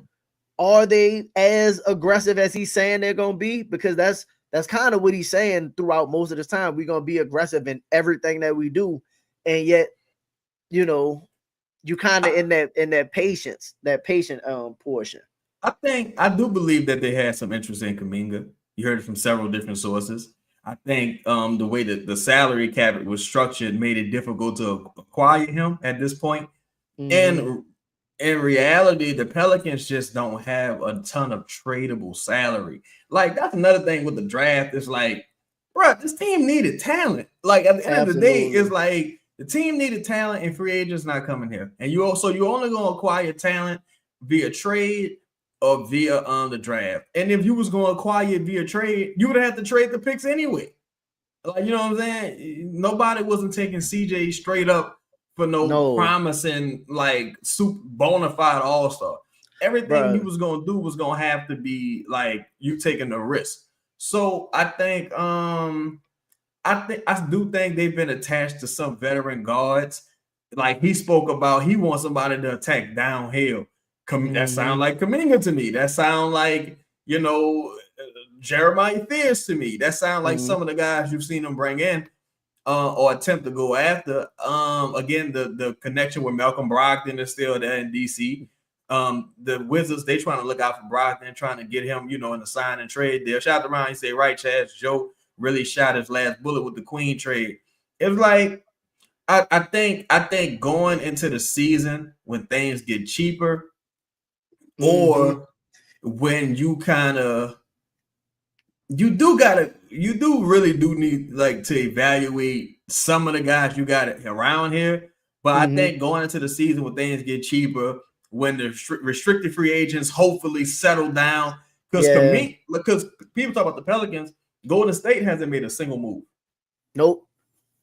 Speaker 1: are they as aggressive as he's saying they're gonna be? Because that's kind of what he's saying throughout most of this time. We're gonna be aggressive in everything that we do, and yet, you know, you kind of in that patient portion.
Speaker 2: I do believe that they had some interest in Kuminga. You heard it from several different sources. I think the way that the salary cap was structured made it difficult to acquire him at this point. And in reality, the Pelicans just don't have a ton of tradable salary. Like, that's another thing with the draft. It's like, bro, this team needed talent. Like, at the end of the day, it's like the team needed talent and free agents not coming here. And you're only going to acquire talent via trade or via the draft. And if you was going to acquire it via trade, you would have to trade the picks anyway. Like, you know what I'm saying? Nobody wasn't taking CJ straight up for no promising, like, super bona fide all-star. Everything he was going to do was going to have to be like you taking the risk. So I think I do think they've been attached to some veteran guards. Like, he spoke about, he wants somebody to attack downhill. That sound like Kuminga to me. That sound like, you know, Jeremiah Fears to me. That sound like some of the guys you've seen them bring in or attempt to go after. Again, the connection with Malcolm Brogdon is still there in DC. The Wizards, they trying to look out for Brogdon, trying to get him, you know, in the sign and trade deal. Shout out to Ryan, he said, right, Chaz, Joe really shot his last bullet with the Queen trade. It's like, I think going into the season when things get cheaper, or when you kind of you really need, like, to evaluate some of the guys you got around here. But I think going into the season when things get cheaper, when the restricted free agents hopefully settle down, because people talk about the Pelicans, Golden State hasn't made a single move.
Speaker 1: Nope.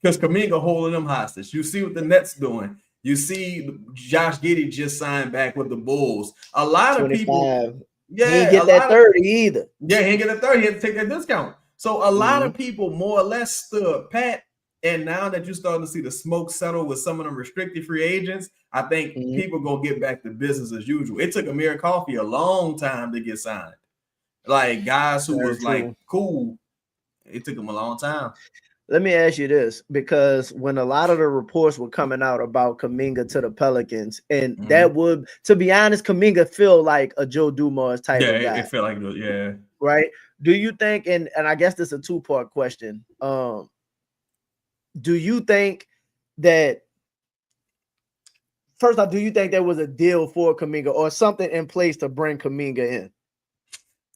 Speaker 2: Because Kuminga holding them hostage. You see what the Nets doing. You see Josh Giddey just signed back with the Bulls. A lot 25. Of people,
Speaker 1: he didn't get that 30 either.
Speaker 2: Yeah, he didn't get that 30. He had to take that discount. So a lot of people more or less stood pat. And now that you're starting to see the smoke settle with some of them restricted free agents, I think people gonna get back to business as usual. It took Amir Coffey a long time to get signed. Like, guys who was like cool, it took them a long time.
Speaker 1: Let me ask you this, because when a lot of the reports were coming out about Kuminga to the Pelicans, and that would, to be honest, Kuminga feel like a Joe Dumars type of guy.
Speaker 2: It felt like,
Speaker 1: right? Do you think, and I guess this is a two-part question, do you think that, first off, do you think there was a deal for Kuminga or something in place to bring Kuminga in?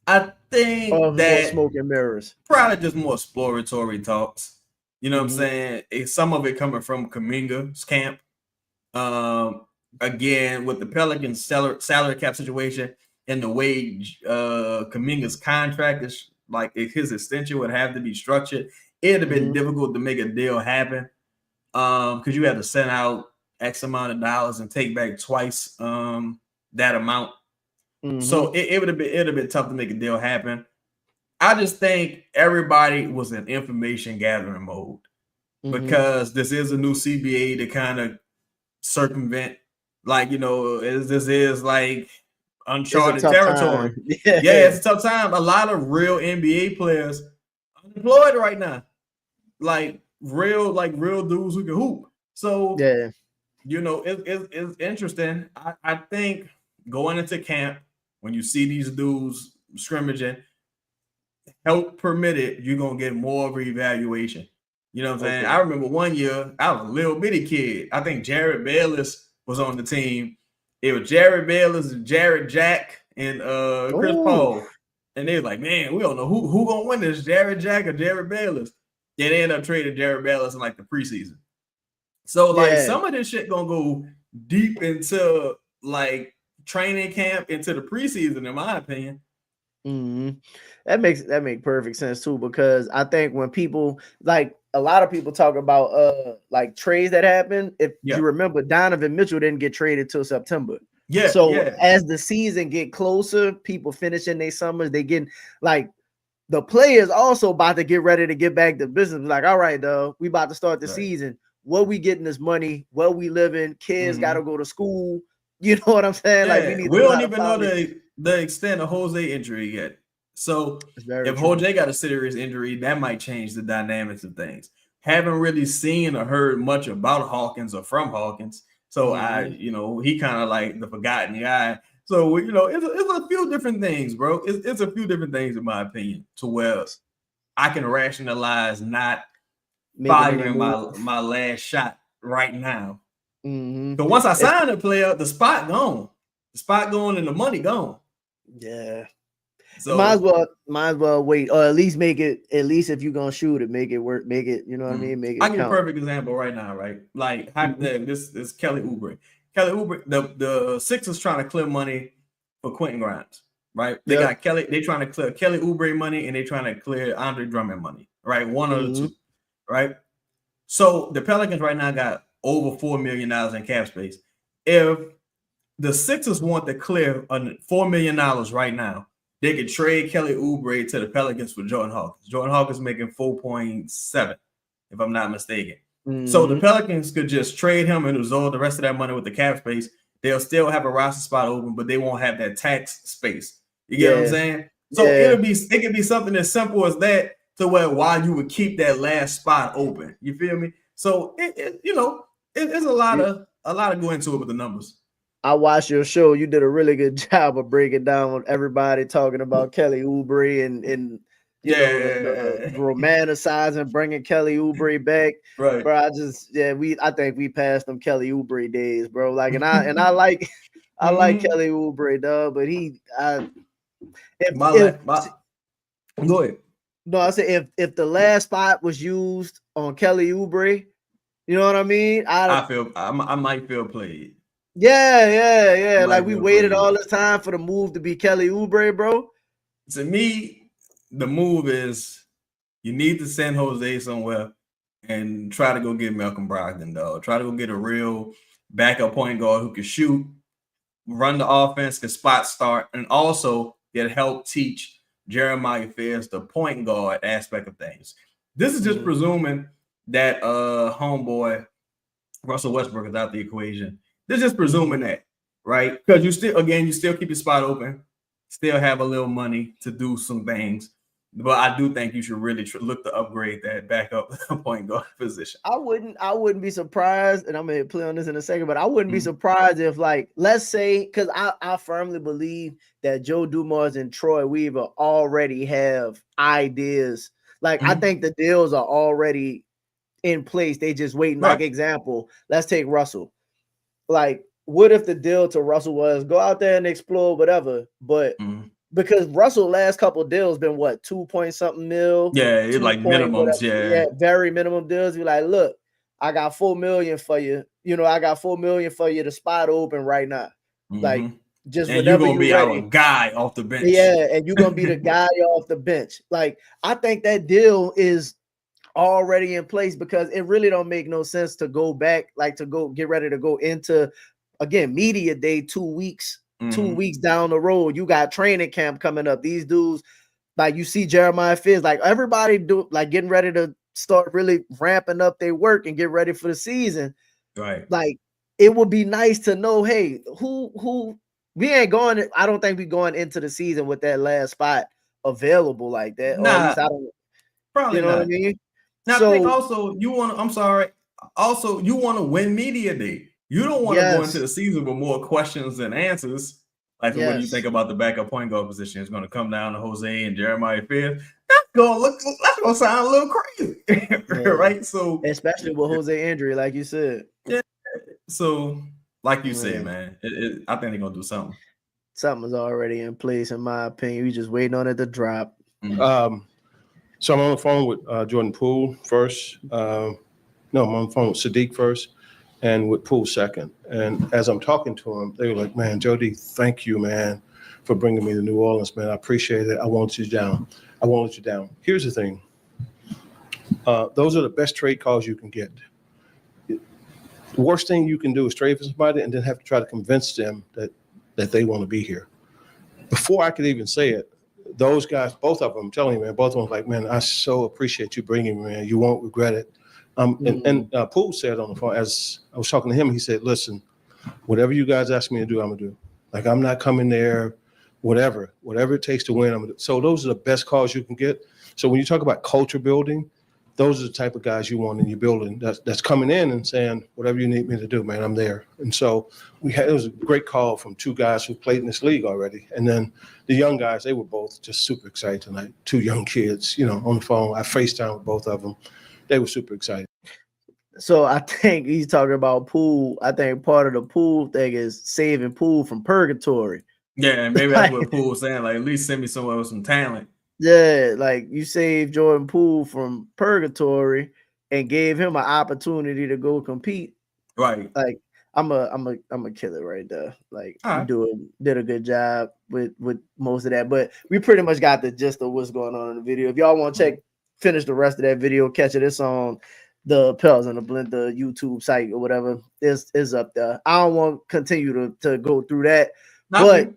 Speaker 2: I think that
Speaker 1: smoke and mirrors.
Speaker 2: Probably just more exploratory talks. You know what I'm saying? Some of it coming from Kuminga's camp. Again, with the Pelicans salary cap situation and the way Kuminga's contract is, like, if his extension would have to be structured, it'd have been difficult to make a deal happen. Because you had to send out X amount of dollars and take back twice that amount. So it would have been tough to make a deal happen. I just think everybody was in information gathering mode because this is a new CBA to kind of circumvent, like, you know, this is like uncharted territory. It's a tough time. A lot of real NBA players unemployed right now, like real dudes who can hoop. So you know, it's interesting. I think going into camp, when you see these dudes scrimmaging, help permitted, you're going to get more of an evaluation. You know what I'm saying? I remember one year, I was a little bitty kid. I think Jared Bayless was on the team. It was Jared Bayless, Jared Jack, and Chris Paul. And they were like, man, we don't know who going to win this, Jared Jack or Jared Bayless. And they ended up trading Jared Bayless in, like, the preseason. So, like, some of this shit going to go deep into, like, training camp, into the preseason, in my opinion.
Speaker 1: That makes perfect sense too, because I think when people, like, a lot of people talk about like trades that happen, if you remember, Donovan Mitchell didn't get traded till September. As the season get closer, people finishing their summers, they get, like, the players also about to get ready to get back to business. Like, all right, though, we about to start the season. Where we getting this money? Where we living? Kids got to go to school. You know what I'm saying? Like,
Speaker 2: we don't even know the extent of Jose injury yet. So if Jose got a serious injury, that might change the dynamics of things. Haven't really seen or heard much about Hawkins or from Hawkins. So he kind of like the forgotten guy. So, it's a few different things, bro. It's a few different things, in my opinion, to where I can rationalize not firing my last shot right now. So once I sign a player, the spot gone. The spot gone and the money gone.
Speaker 1: Yeah.
Speaker 2: So
Speaker 1: might as well wait, or at least make it. At least if you're gonna shoot it, make it work. Make it. You know what I mean? Make it.
Speaker 2: I give a perfect example right now, right? Like this is Kelly Oubre. Kelly Oubre, the Sixers trying to clear money for Quentin Grimes, right? They got Kelly. They trying to clear Kelly Oubre money, and they trying to clear Andre Drummond money, right? One of the two, right? So the Pelicans right now got over $4 million in cap space. If the Sixers want to clear $4 million right now, they could trade Kelly Oubre to the Pelicans for Jordan Hawkins. Jordan Hawkins making 4.7, if I'm not mistaken. So the Pelicans could just trade him and absorb the rest of that money with the cap space. They'll still have a roster spot open, but they won't have that tax space. You get what I'm saying? So it could be something as simple as that, to why you would keep that last spot open. You feel me? So it's a lot of go into it with the numbers.
Speaker 1: I watched your show. You did a really good job of breaking down everybody talking about Kelly Oubre and romanticizing bringing Kelly Oubre back.
Speaker 2: Right,
Speaker 1: bro. I think we passed them Kelly Oubre days, bro. Like, and I like Kelly Oubre, dog. But
Speaker 2: go ahead.
Speaker 1: No, I said if the last spot was used on Kelly Oubre, you know what I mean?
Speaker 2: I might feel played.
Speaker 1: Yeah. Like we waited all this time for the move to be Kelly Oubre, bro.
Speaker 2: To me, the move is you need to send Jose somewhere and try to go get Malcolm Brogdon, dog. Try to go get a real backup point guard who can shoot, run the offense, can spot start, and also get help teach Jeremiah Fairs the point guard aspect of things. This is just presuming that homeboy Russell Westbrook is out the equation. This is just presuming that, right? Because you still keep your spot open, still have a little money to do some things. But I do think you should really look to upgrade that backup point guard position.
Speaker 1: I wouldn't be surprised, and I'm gonna play on this in a second, but I wouldn't be surprised if, like, let's say, because I firmly believe that Joe Dumars and Troy Weaver already have ideas. Like, I think the deals are already in place. They just waiting. Right. Like, example, let's take Russell. Like, what if the deal to Russell was go out there and explore whatever, but because Russell last couple of deals been what, 2-point-something mil?
Speaker 2: Yeah, it's like minimums. Yeah,
Speaker 1: very minimum deals. Be like, look, I got $4 million for you. I got $4 million for you to spot open right now. Like, just
Speaker 2: and you're gonna be our guy off the bench.
Speaker 1: Yeah, and you're gonna be the guy off the bench. Like, I think that deal is already in place because it really don't make no sense to go back, like to go get ready to go into again media day 2 weeks. 2 weeks down the road, you got training camp coming up. These dudes, like you see Jeremiah Fizz, like everybody getting ready to start really ramping up their work and get ready for the season.
Speaker 2: Right.
Speaker 1: Like, it would be nice to know, hey, who we ain't going. I don't think we going into the season with that last spot available like that.
Speaker 2: Nah,
Speaker 1: or at least I don't.
Speaker 2: Probably
Speaker 1: you know
Speaker 2: not.
Speaker 1: what I mean?
Speaker 2: Now, I think also you want to win media day. You don't want to go into the season with more questions than answers. Like when you think about the backup point guard position, it's going to come down to Jose and Jeremiah Fizz. That's going to sound a little crazy, right? So
Speaker 1: especially with Jose injury, like you said.
Speaker 2: Yeah. So, like you said, man, I think they're going to do something.
Speaker 1: Something's already in place, in my opinion. We just waiting on it to drop.
Speaker 4: So I'm on the phone with Jordan Poole first. I'm on the phone with Sadiq first. And with Poole second. And as I'm talking to him, they were like, man, Jody, thank you, man, for bringing me to New Orleans, man. I appreciate it. I won't let you down. I won't let you down. Here's the thing. Those are the best trade calls you can get. The worst thing you can do is trade for somebody and then have to try to convince them that they want to be here. Before I could even say it, those guys, both of them, I'm telling you, man, both of them like, man, I so appreciate you bringing me, man. You won't regret it. And Poole said on the phone, as I was talking to him, he said, listen, whatever you guys ask me to do, I'm going to do. Like, I'm not coming there whatever it takes to win. So those are the best calls you can get. So when you talk about culture building, those are the type of guys you want in your building that's coming in and saying, whatever you need me to do, man, I'm there. And so it was a great call from two guys who played in this league already. And then the young guys, they were both just super excited tonight. Two young kids, on the phone. I FaceTime with both of them. They were super excited.
Speaker 1: So I think he's talking about Poole. I think part of the Poole thing is saving Poole from purgatory.
Speaker 2: Yeah, maybe that's what Poole was saying. Like, at least send me somewhere with some talent.
Speaker 1: Yeah, like you saved Jordan Poole from purgatory and gave him an opportunity to go compete.
Speaker 2: Right.
Speaker 1: Like I'm a killer right there. Like
Speaker 2: right.
Speaker 1: You did a good job with most of that. But we pretty much got the gist of what's going on in the video. If y'all want to finish the rest of that video, catch it. It's on the Pels and the Blender YouTube site or whatever. Is up there. I don't want to continue to go through that. But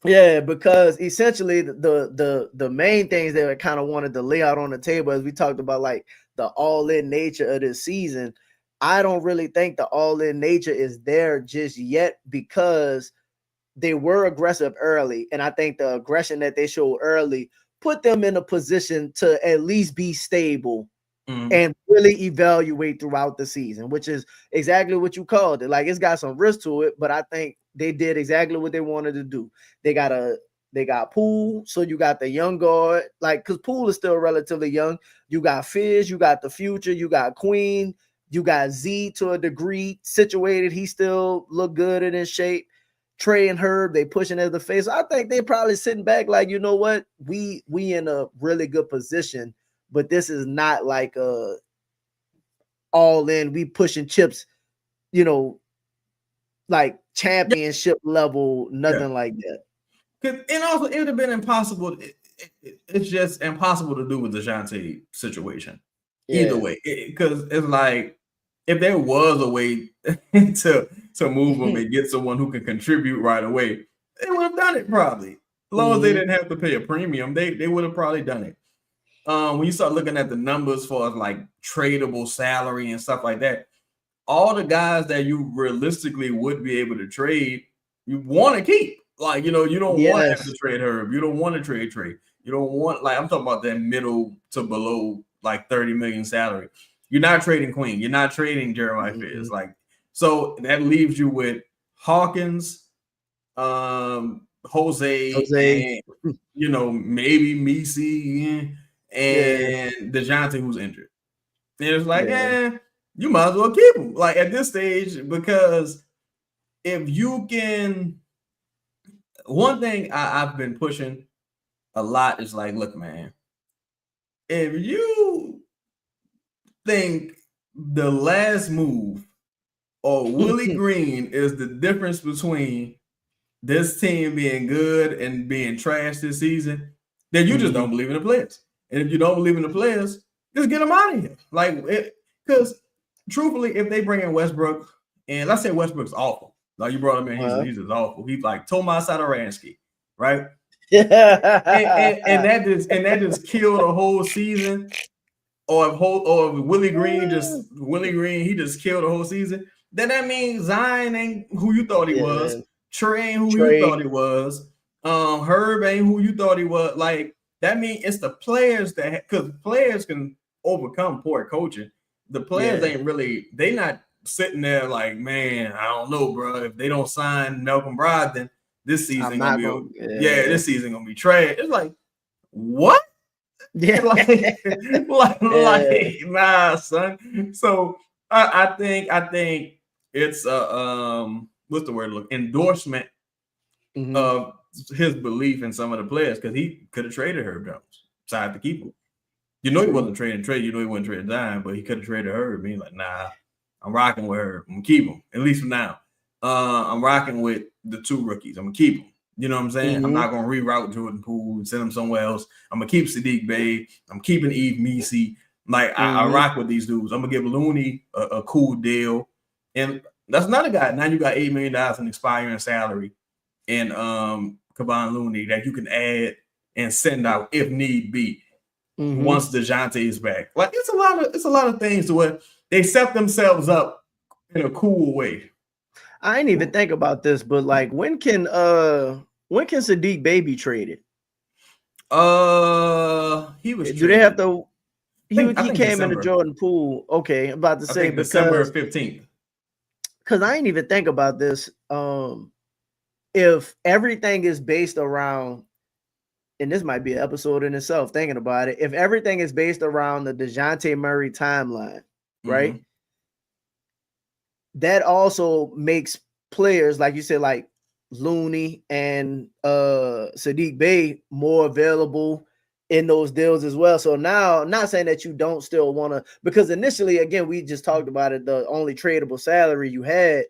Speaker 1: yeah, because essentially the main things that I kind of wanted to lay out on the table as we talked about, like the all-in nature of this season. I don't really think the all-in nature is there just yet because they were aggressive early. And I think the aggression that they showed early put them in a position to at least be stable and really evaluate throughout the season, which is exactly what you called it. Like, it's got some risk to it, but I think they did exactly what they wanted to do. They got Poole, so you got the young guard, like, because Poole is still relatively young. You got Fizz, you got the future, you got Queen, you got Z to a degree situated. He still look good and in shape. Trey and Herb, they pushing as the face. I think they probably sitting back like, you know what, we in a really good position, but this is not like a all in. We pushing chips, like championship level, nothing like that.
Speaker 2: And also, it would have been impossible. It's just impossible to do with the Dejounte situation. Yeah. Either way, because it's like if there was a way to move him and get someone who can contribute right away, they would have done it probably. As long as they didn't have to pay a premium, they would have probably done it. When you start looking at the numbers for like tradable salary and stuff like that, all the guys that you realistically would be able to trade, you want to keep. Like, you don't want to have to trade Herb. You don't want to trade Trey. You don't want, like, I'm talking about that middle to below like 30 million salary. You're not trading Queen. You're not trading Jeremiah Fizz. Like, so that leaves you with Hawkins, Jose, and, maybe Misi and Dejounte, who's injured. And it's like, you might as well keep him. Like, at this stage, because if you can, one thing I've been pushing a lot is like, look, man, if you think the last move or Willie Green is the difference between this team being good and being trash this season, then you just don't believe in the players. And if you don't believe in the players, just get them out of here. Like, because truthfully, if they bring in Westbrook, and let's say Westbrook's awful, like you brought him in, he's just awful. He's like Tomas Satoransky, right? Yeah, and that just killed a whole season. Or if Willie Green he just killed the whole season. Then that means Zion ain't who you thought he was. Trey ain't who you thought he was. Herb ain't who you thought he was. Like, that means it's the players because players can overcome poor coaching. The players ain't really, they not sitting there like, man, I don't know, bro. If they don't sign Malcolm Brogdon, this season this season gonna be trash. It's like, what? Yeah, like nah, son. So I think it's what's the word? Endorsement of his belief in some of the players, because he could have traded Herb Jones, decided to keep him. He wasn't trading Trey. He wasn't trading Zion, but he could have traded Herb. He's like, nah, I'm rocking with Herb. I'm gonna keep him, at least for now. I'm rocking with the two rookies. I'm gonna keep them. You know what I'm saying? I'm not gonna reroute Jordan Poole and send him somewhere else. I'm gonna keep Sadiq Bey. I'm keeping Eve Misi. Like, I rock with these dudes. I'm gonna give Looney a cool deal, and that's another guy. Now you got $8 million in expiring salary, and Kevon Looney that you can add and send out if need be once Dejounte is back. Like, it's a lot of things to where they set themselves up in a cool way.
Speaker 1: I didn't even think about this, but like, when can When can Sadiq Bey be traded?
Speaker 2: He was.
Speaker 1: Do they have to? He
Speaker 2: think
Speaker 1: came
Speaker 2: December.
Speaker 1: into Jordan Poole. Okay, I'm about to say because
Speaker 2: December 15th.
Speaker 1: Because I ain't even think about this. If everything is based around, and this might be an episode in itself, thinking about it. If everything is based around the Dejounte Murray timeline, right?
Speaker 2: Mm-hmm.
Speaker 1: That also makes players, like you said, like Looney and Sadiq Bey more available in those deals as well. So now, not saying that you don't still want to, because initially, again, we just talked about it. The only tradable salary you had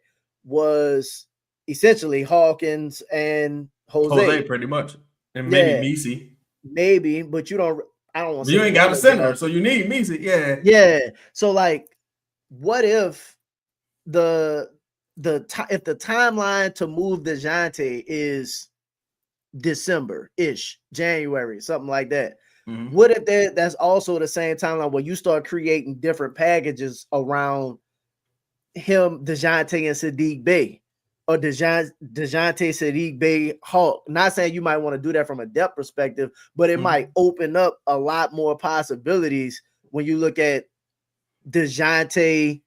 Speaker 1: was essentially Hawkins and Jose
Speaker 2: pretty much, and maybe Messi.
Speaker 1: Maybe, but you don't. I don't want to.
Speaker 2: You ain't got a center, so you need Messi.
Speaker 1: Yeah. So like, what if if the timeline to move Dejounte is December-ish, January, something like that?
Speaker 2: Mm-hmm.
Speaker 1: What if that's also the same timeline where you start creating different packages around him, Dejounte, and Sadiq Bey, or Dejounte, Sadiq Bey, Hawk? Not saying you might want to do that from a depth perspective, but it might open up a lot more possibilities when you look at Dejounte.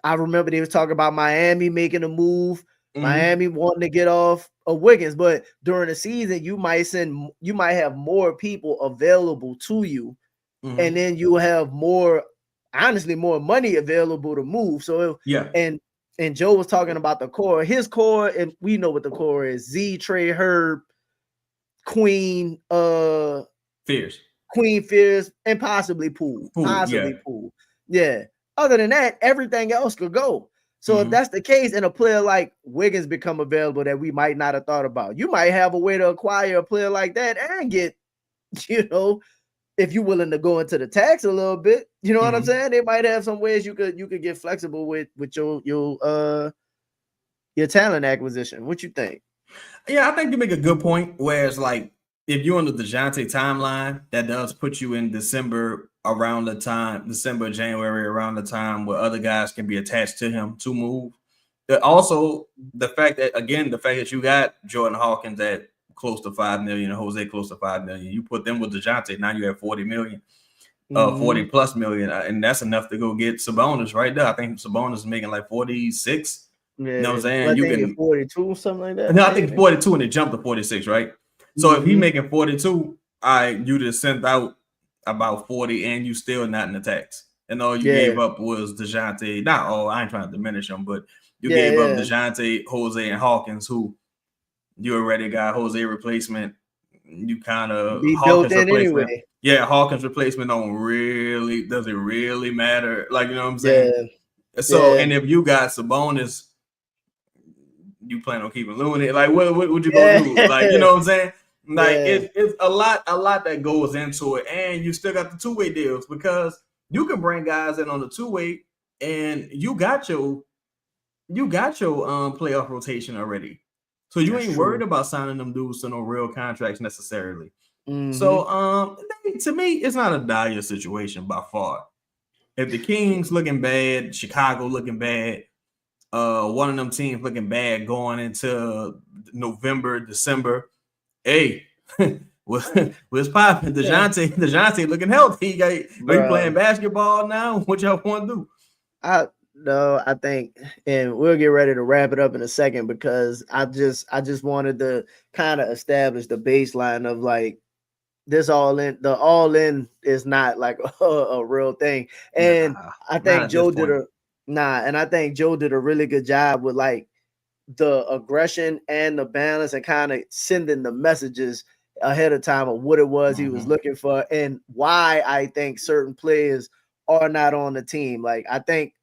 Speaker 1: I remember they was talking about Miami making a move, Miami wanting to get off of Wiggins, but during the season you might have more people available to you, and then you have honestly more money available to move. So and Joe was talking about the core, his core, and we know what the core is: Z, Trey, Herb, Queen, Fears, and possibly Poole. Poole. Yeah. Other than that, everything else could go. So if that's the case, and a player like Wiggins become available that we might not have thought about, you might have a way to acquire a player like that and get, if you're willing to go into the tax a little bit, you know what I'm saying? They might have some ways you could get flexible with your talent acquisition. What you think?
Speaker 2: Yeah, I think you make a good point. Whereas, like, if you're on the Dejounte timeline, that does put you in December, January, around the time where other guys can be attached to him to move. Also, the fact that you got Jordan Hawkins at close to $5 million and Jose close to $5 million, you put them with Dejounte, now you have $40 million, 40 plus million, and that's enough to go get Sabonis right there. I think Sabonis is making like 46.
Speaker 1: Yeah,
Speaker 2: you know what I'm saying? You can
Speaker 1: 42, something like that.
Speaker 2: No, I think 42 and it jumped to 46, right? So if he making 42, you just sent out about 40 and you still not in the tax. And all you gave up was Dejounte. Not all, I ain't trying to diminish them, but you gave up Dejounte, Jose, and Hawkins, who you already got Jose replacement. You kind of Hawkins replacement. Anyway. Yeah, Hawkins replacement doesn't really matter. Like, you know what I'm saying? Yeah. So and if you got Sabonis, you plan on keeping Looney. Like, what would you go do? Like, you know what I'm saying? Like, it's a lot that goes into it, and you still got the two-way deals because you can bring guys in on the two-way, and you got your playoff rotation already, so you ain't worried about signing them dudes to no real contracts necessarily. So, to me, it's not a dire situation by far. If the Kings looking bad, Chicago looking bad, one of them teams looking bad going into November, December. Hey, what's popping? Dejounte looking healthy. Are you playing basketball now? What y'all want to do?
Speaker 1: I think, and we'll get ready to wrap it up in a second because I just wanted to kind of establish the baseline of like this all-in. The all-in is not like a real thing, and I think Joe did a really good job with like the aggression and the balance and kind of sending the messages ahead of time of what it was he was looking for and why I think certain players are not on the team. Like I think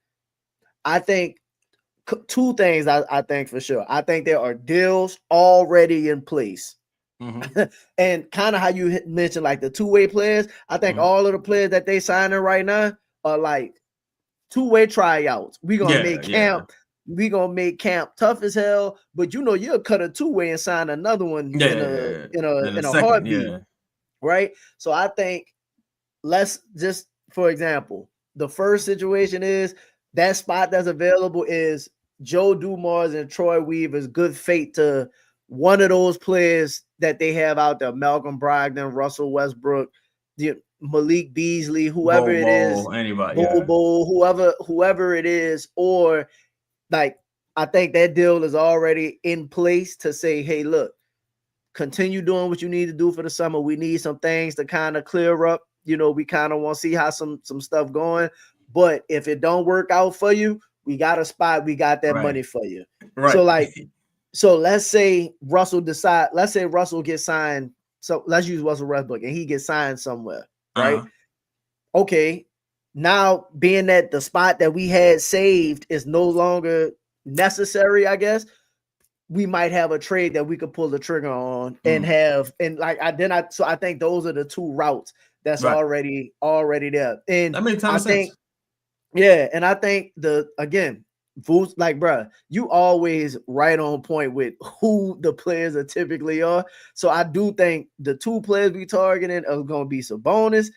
Speaker 1: two things I think for sure. I think there are deals already in place. And kind of how you mentioned like the two-way players. I think all of the players that they signing right now are like two-way tryouts. We're gonna make camp. We gonna make camp tough as hell, but you'll cut a two-way and sign another one in a heartbeat, right? So I think let's just, for example, the first situation is that spot that's available is Joe Dumars and Troy Weaver's good fate to one of those players that they have out there, Malcolm Brogdon, Russell Westbrook, Malik Beasley, whoever it is,
Speaker 2: anybody,
Speaker 1: whoever it is, or like, I think that deal is already in place to say, hey, look, continue doing what you need to do for the summer. We need some things to kind of clear up. We kind of want to see how some stuff going. But if it don't work out for you, we got a spot. We got that money for you.
Speaker 2: Right.
Speaker 1: So let's say Russell gets signed. So let's use Russell Westbrook and he gets signed somewhere, right? Okay. Now being that the spot that we had saved is no longer necessary, I guess we might have a trade that we could pull the trigger on and so I think those are the two routes that's already there. And
Speaker 2: that makes sense.
Speaker 1: And I think Vooch, like, bro, you always right on point with who the players are typically are. So I do think the two players we targeting are going to be Sabonis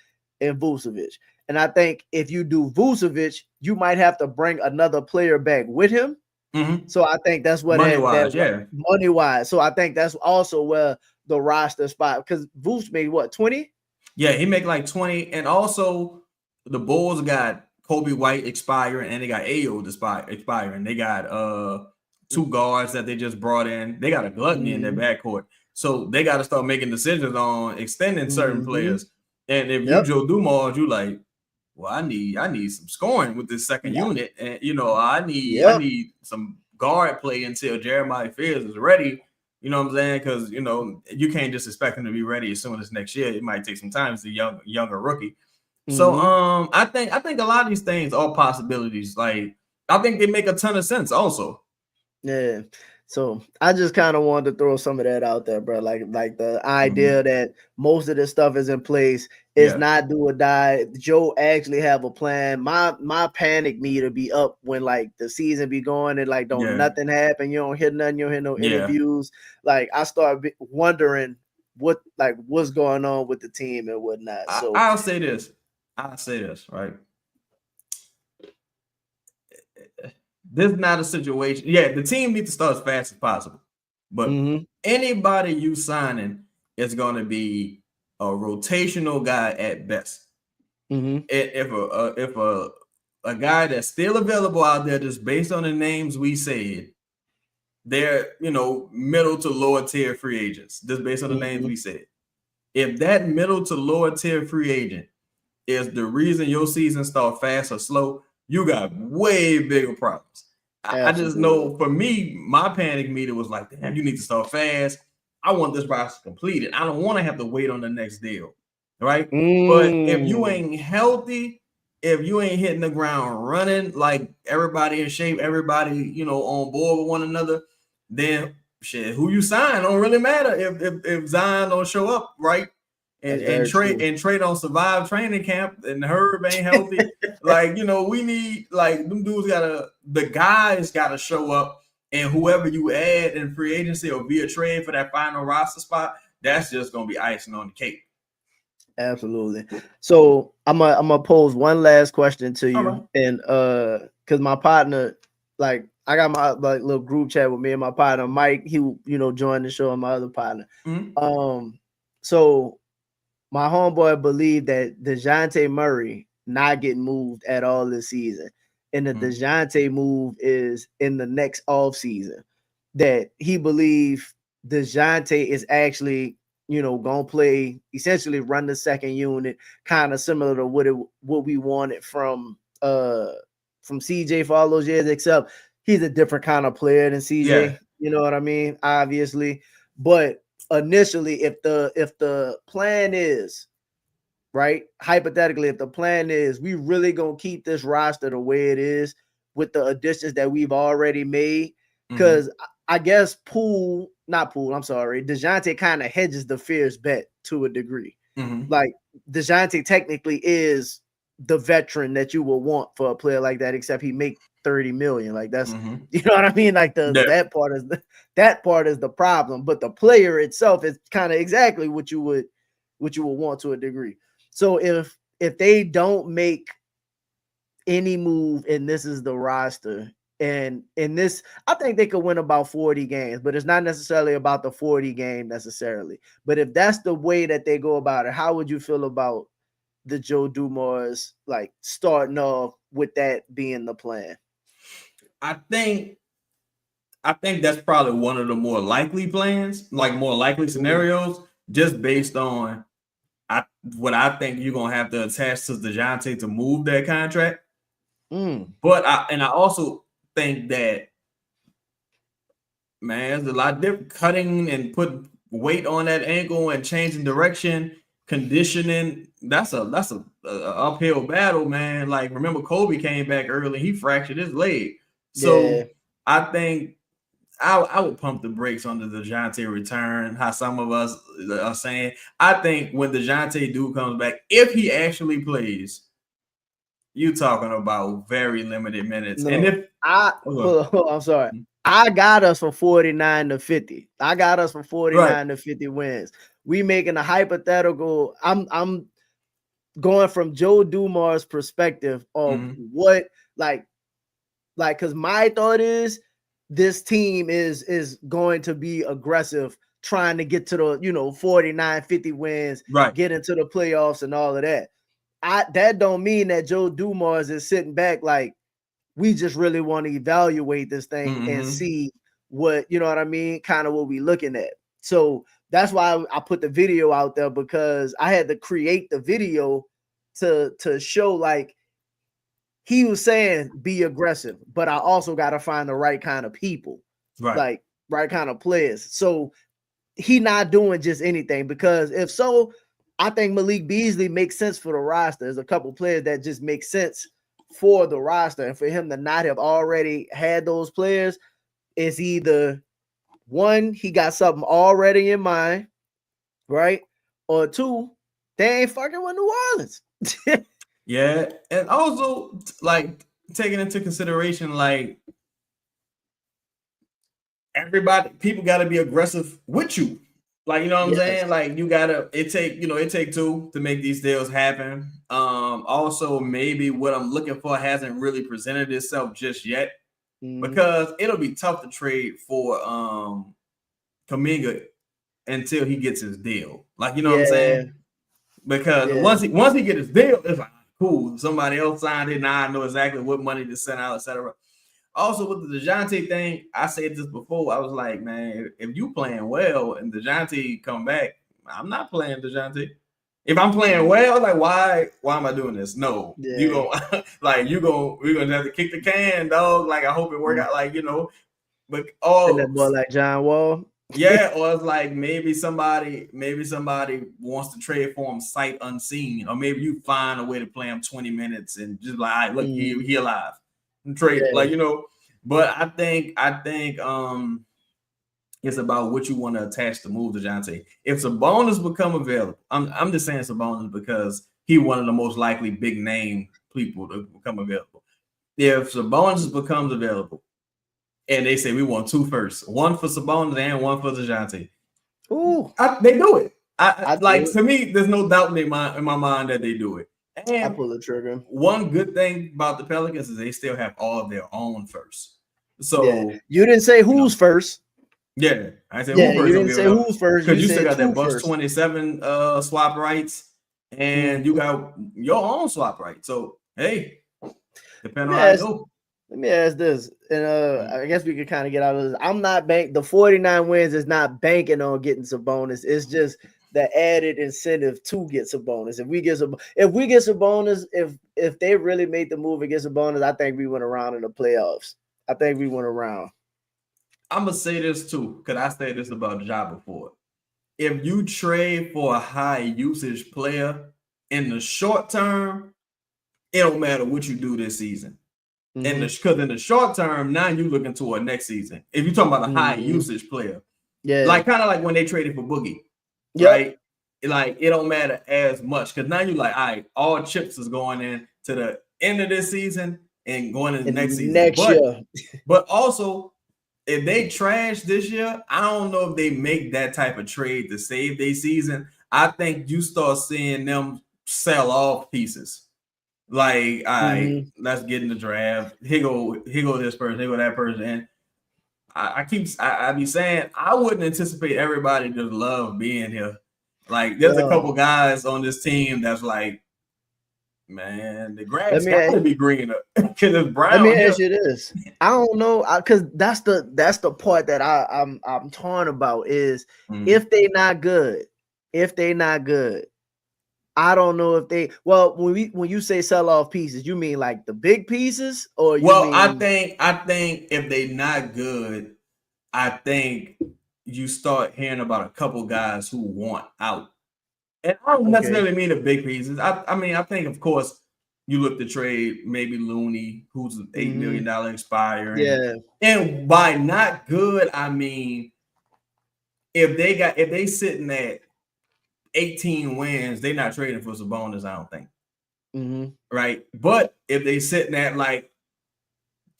Speaker 1: and Vucevic. And I think if you do Vucevic, you might have to bring another player back with him. So I think that's what money-wise. So I think that's also where the roster spot, because Vooch made what, 20?
Speaker 2: Yeah, he make like 20. And also the Bulls got Kobe White expiring, and they got Ayo expiring. They got two guards that they just brought in. They got a gluttony in their backcourt. So they got to start making decisions on extending certain players. And if you Joe Dumars, you like, well, I need some scoring with this second unit. And I need some guard play until Jeremiah Fears is ready. You know what I'm saying? Because you can't just expect him to be ready as soon as next year. It might take some time as a younger rookie. So I think a lot of these things are possibilities. Like, I think they make a ton of sense also.
Speaker 1: Yeah. So I just kind of wanted to throw some of that out there, bro. Like the idea that most of this stuff is in place. It's not do or die. Joe actually have a plan. My panic meter be up when like the season be going and like nothing happen. You don't hear nothing. You don't hear no interviews. Like I start wondering what's going on with the team and whatnot. So
Speaker 2: I'll say this, right? This is not a situation. Yeah, the team needs to start as fast as possible. But anybody you signing is going to be a rotational guy at best. If a guy that's still available out there, just based on the names we said, they're middle to lower tier free agents. Just based on the names we said. If that middle to lower tier free agent is the reason your season start fast or slow, you got way bigger problems. I just know for me, my panic meter was like, damn, you need to start fast. I want this roster completed. I don't want to have to wait on the next deal, right? But if you ain't healthy, if you ain't hitting the ground running, like everybody in shape, everybody, on board with one another, then shit, who you sign don't really matter if Zion don't show up, right? And Trey don't survive training camp, and Herb ain't healthy. We need them dudes the guys gotta show up, and whoever you add in free agency or via trade for that final roster spot, that's just gonna be icing on the cake.
Speaker 1: Absolutely. So I'm gonna pose one last question to you, and because my partner, I got my little group chat with me and my partner Mike. He joined the show, and my other partner. So my homeboy believed that Dejounte Murray not getting moved at all this season. And the Dejounte move is in the next off season. That he believed Dejounte is actually, gonna play, essentially run the second unit, kind of similar to what we wanted from CJ for all those years, except he's a different kind of player than CJ. Yeah. You know what I mean? Obviously. But initially, if the plan is right, hypothetically, if the plan is we really gonna keep this roster the way it is with the additions that we've already made, because I guess Dejounte kind of hedges the Fears bet to a degree. Like Dejounte technically is the veteran that you will want for a player like that, except he make 30 million. Like that's you know what I mean? Like that part is the problem, but the player itself is kind of exactly what you would want to a degree. So if they don't make any move and this is the roster, And in this, I think they could win about 40 games, but it's not necessarily about the 40 game necessarily. But if that's the way that they go about it, how would you feel about the Joe Dumars like starting off with that being the plan?
Speaker 2: I think that's probably one of the more likely plans, like more likely scenarios, just based on what I think you're gonna have to attach to Dejounte to move that contract. But I also think that, man, there's a lot different cutting and putting weight on that ankle and changing direction, conditioning. That's a uphill battle, man. Like, remember Kobe came back early, he fractured his leg. So I think I would pump the brakes on the Dejounte return, how some of us are saying. I think when Dejounte comes back, if he actually plays, you talking about very limited minutes.
Speaker 1: No,
Speaker 2: and if
Speaker 1: I'm sorry, I got us from 49 to 50. I got us from 49 to 50 wins. We making a hypothetical. I'm going from Joe Dumars' perspective of what like because my thought is this team is going to be aggressive, trying to get to the 49, 50 wins, get into the playoffs and all of that. That don't mean that Joe Dumars is sitting back like we just really want to evaluate this thing and see what, you know what I mean, kind of what we looking at. So that's why I put the video out there, because I had to create the video to show like he was saying be aggressive, but I also got to find the right kind of people, like right kind of players. So he not doing just anything, because if so, I think Malik Beasley makes sense for the roster. There's a couple players that just make sense for the roster, and for him to not have already had those players is either one, he got something already in mind, right? Or two, they ain't fucking with New Orleans.
Speaker 2: Yeah, and also like taking into consideration, like people got to be aggressive with you. Like, you know what I'm saying? Like, it take two to make these deals happen. Also, maybe what I'm looking for hasn't really presented itself just yet, because it'll be tough to trade for Kuminga until he gets his deal. Like, you know what I'm saying? Because once he gets his deal, it's like, cool, somebody else signed it, now I know exactly what money to send out, etc. Also, with the Dejounte thing, I said this before. I was like, man, if you playing well and Dejounte come back, I'm not playing Dejounte. If I'm playing well, like, why am I doing this? No, we're gonna have to kick the can, dog. Like, I hope it work out. Like, but
Speaker 1: that boy like John Wall.
Speaker 2: Yeah, or it's like maybe somebody wants to trade for him sight unseen, or maybe you find a way to play him 20 minutes and just like, all right, look, he alive. And trade, but I think it's about what you want to attach to move Dejounte. If Sabonis become available, I'm just saying Sabonis because he one of the most likely big name people to become available. If Sabonis becomes available, and they say we want 2 firsts, one for Sabonis and one for Dejounte.
Speaker 1: Ooh,
Speaker 2: they do it. To me, there's no doubt in my mind that they do it. And
Speaker 1: I pull the trigger.
Speaker 2: One good thing about the Pelicans is they still have all of their own firsts. So
Speaker 1: you didn't say who's first.
Speaker 2: Yeah, I said who first.
Speaker 1: You didn't say who's first.
Speaker 2: Because you still got that Bucks 27 swap rights, and you got your own swap rights. So hey, depending on how it goes.
Speaker 1: Let me ask this, and I guess we could kind of get out of this. I'm not the 49 wins is not banking on getting Sabonis. It's just the added incentive to get Sabonis. If we get Sabonis, if they really made the move against Sabonis, I think we went around in the playoffs. I think we went around.
Speaker 2: I'm gonna say this too, because I said this about Ja before. If you trade for a high usage player in the short term, it don't matter what you do this season. Because in the short term, now you're looking toward next season. If you're talking about a high usage player, like kind of like when they traded for Boogie, right? Like it don't matter as much because now you're like, all right, all chips is going in to the end of this season and going into next season.
Speaker 1: Year.
Speaker 2: But also, if they trash this year, I don't know if they make that type of trade to save their season. I think you start seeing them sell off pieces. Like, all right, let's get in the draft. Here go this person, here go that person. And I be saying I wouldn't anticipate everybody to love being here. Like, there's a couple guys on this team that's like, man, the grass gotta be greener because it's brown.
Speaker 1: Let me ask you this. I don't know, because that's the part that I'm torn about is if they not good, I don't know if they when you say sell off pieces, you mean like the big pieces, or you mean...
Speaker 2: I think if they not good, I think you start hearing about a couple guys who want out. And I don't necessarily mean the big pieces. I mean, I think, of course, you look to trade maybe Looney, who's an $8 million expire. And by not good, I mean if they sitting at 18 wins, they're not trading for Sabonis, I don't think. Right? But if they sitting at like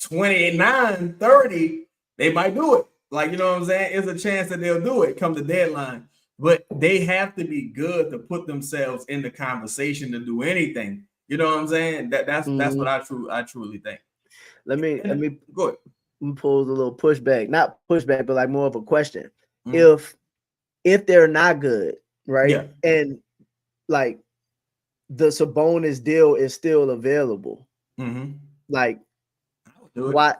Speaker 2: 29, 30, they might do it. Like, you know what I'm saying? It's a chance that they'll do it come the deadline. But they have to be good to put themselves in the conversation to do anything. You know what I'm saying? That's what I truly think.
Speaker 1: Let me
Speaker 2: go ahead.
Speaker 1: Pose a little pushback, not pushback, but like more of a question. If they're not good, right? Yeah. And like the Sabonis deal is still available. Like, why?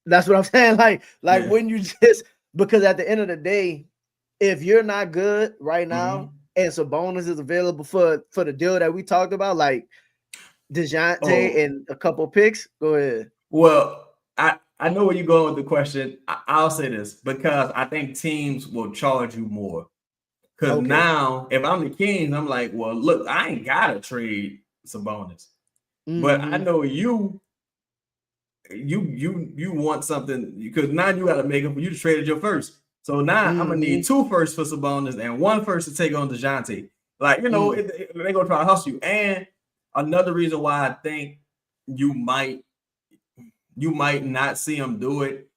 Speaker 1: That's what I'm saying. Like when you just, because at the end of the day, if you're not good right now and Sabonis is available for the deal that we talked about, like Dejounte and a couple picks, go ahead.
Speaker 2: Well, I know where you're going with the question. I'll say this because I think teams will charge you more. Because now, if I'm the Kings, I'm like, well, look, I ain't got to trade Sabonis. But I know you want something because now you got to make up for you to trade your first. So now I'm gonna need 2 firsts for Sabonis and 1 first to take on Dejounte. Like, you know, they're gonna try to hustle you. And another reason why I think you might not see them do it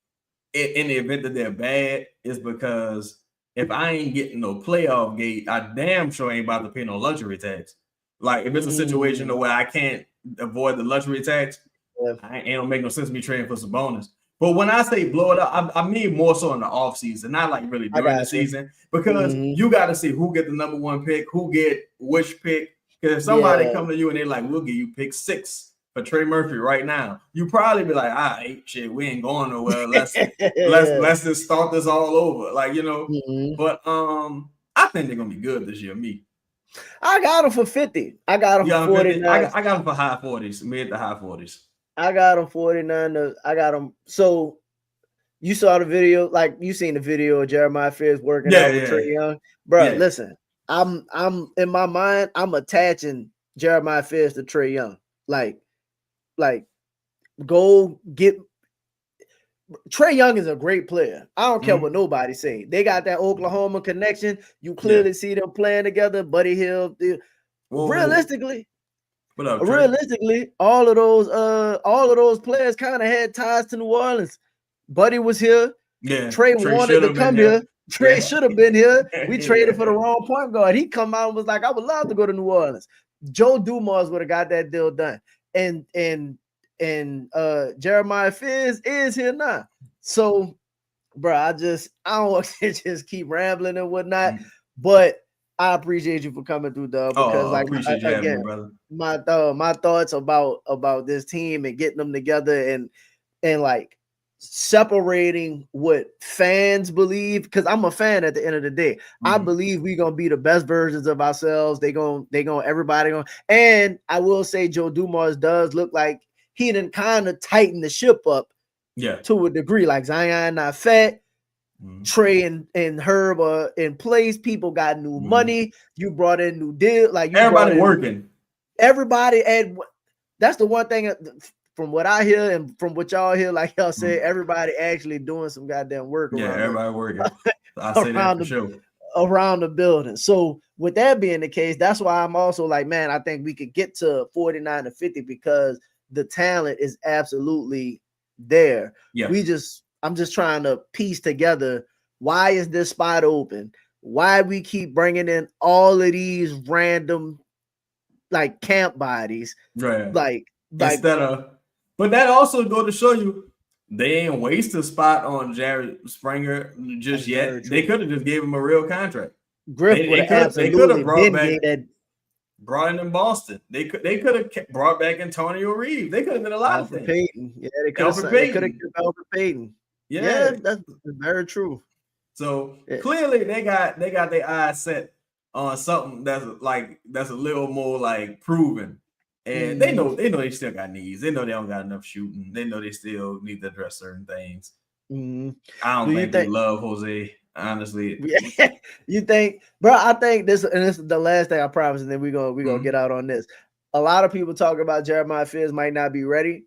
Speaker 2: in the event that they're bad is because if I ain't getting no playoff gate, I damn sure ain't about to pay no luxury tax. Like, if it's a situation where I can't avoid the luxury tax, it don't make no sense to me trading for Sabonis. But when I say blow it up, I mean more so in the offseason, not like really during the season, because you got to see who get the number 1 pick, who get which pick. Because if somebody come to you and they're like, we'll give you pick 6 for Trey Murphy right now, you probably be like, all right, shit, we ain't going nowhere. Let's just start this all over. Like, you know, but I think they're gonna be good this year.
Speaker 1: I got them for 50. I got them for 49.
Speaker 2: I got them for high 40s, mid to high 40s.
Speaker 1: I got them 49. I got them. So you saw the video, like you seen the video of Jeremiah Fears working out with Trey Young, bro. Listen, I'm in my mind, I'm attaching Jeremiah Fears to Trey Young. Like go get Trey Young is a great player. I don't care what nobody say. They got that Oklahoma connection. You clearly see them playing together. Buddy Hield. Realistically.
Speaker 2: What up,
Speaker 1: realistically, all of those players kind of had ties to New Orleans. Buddy was here.
Speaker 2: Yeah,
Speaker 1: Trey wanted to come here. Trey should have been here. We traded for the wrong point guard. He come out and was like, I would love to go to New Orleans. Joe Dumars would have got that deal done. And Jeremiah Fears is here now. So, bro, I don't want to just keep rambling and whatnot, but I appreciate you for coming through, Dub. Because again, brother. My thoughts about this team and getting them together and like separating what fans believe, because I'm a fan at the end of the day. I believe we're gonna be the best versions of ourselves. Everybody gonna, and I will say Joe Dumars does look like he done kind of tighten the ship up to a degree. Like Zion not fat. Trey and Herb are in place. People got new money. You brought in new deal. Like
Speaker 2: everybody working.
Speaker 1: Everybody, and that's the one thing from what I hear and from what y'all hear. Like y'all said, everybody actually doing some goddamn work.
Speaker 2: Everybody working. I say that for sure.
Speaker 1: Around the building. So with that being the case, that's why I'm also like, man, I think we could get to 49 to 50 because the talent is absolutely there.
Speaker 2: Yeah.
Speaker 1: I'm just trying to piece together, why is this spot open? Why we keep bringing in all of these random like camp bodies.
Speaker 2: Right.
Speaker 1: Like
Speaker 2: instead of, but that also go to show you they ain't waste a spot on Jared Springer just yet. They could have just gave him a real contract.
Speaker 1: Griff would have absolutely
Speaker 2: brought in Boston. They could have brought back Antonio Reeves. They could have been a lot of things.
Speaker 1: Payton. Yeah, they could have kept Alfred Payton. Yeah, that's very true.
Speaker 2: So clearly they got their eyes set on something that's a little more like proven. And they know they still got needs. They know they don't got enough shooting. They know they still need to address certain things. I don't think they love Jose, honestly.
Speaker 1: Yeah. You think, bro? I think this is the last thing I promise, and then we're gonna get out on this. A lot of people talk about Jeremiah Fields might not be ready.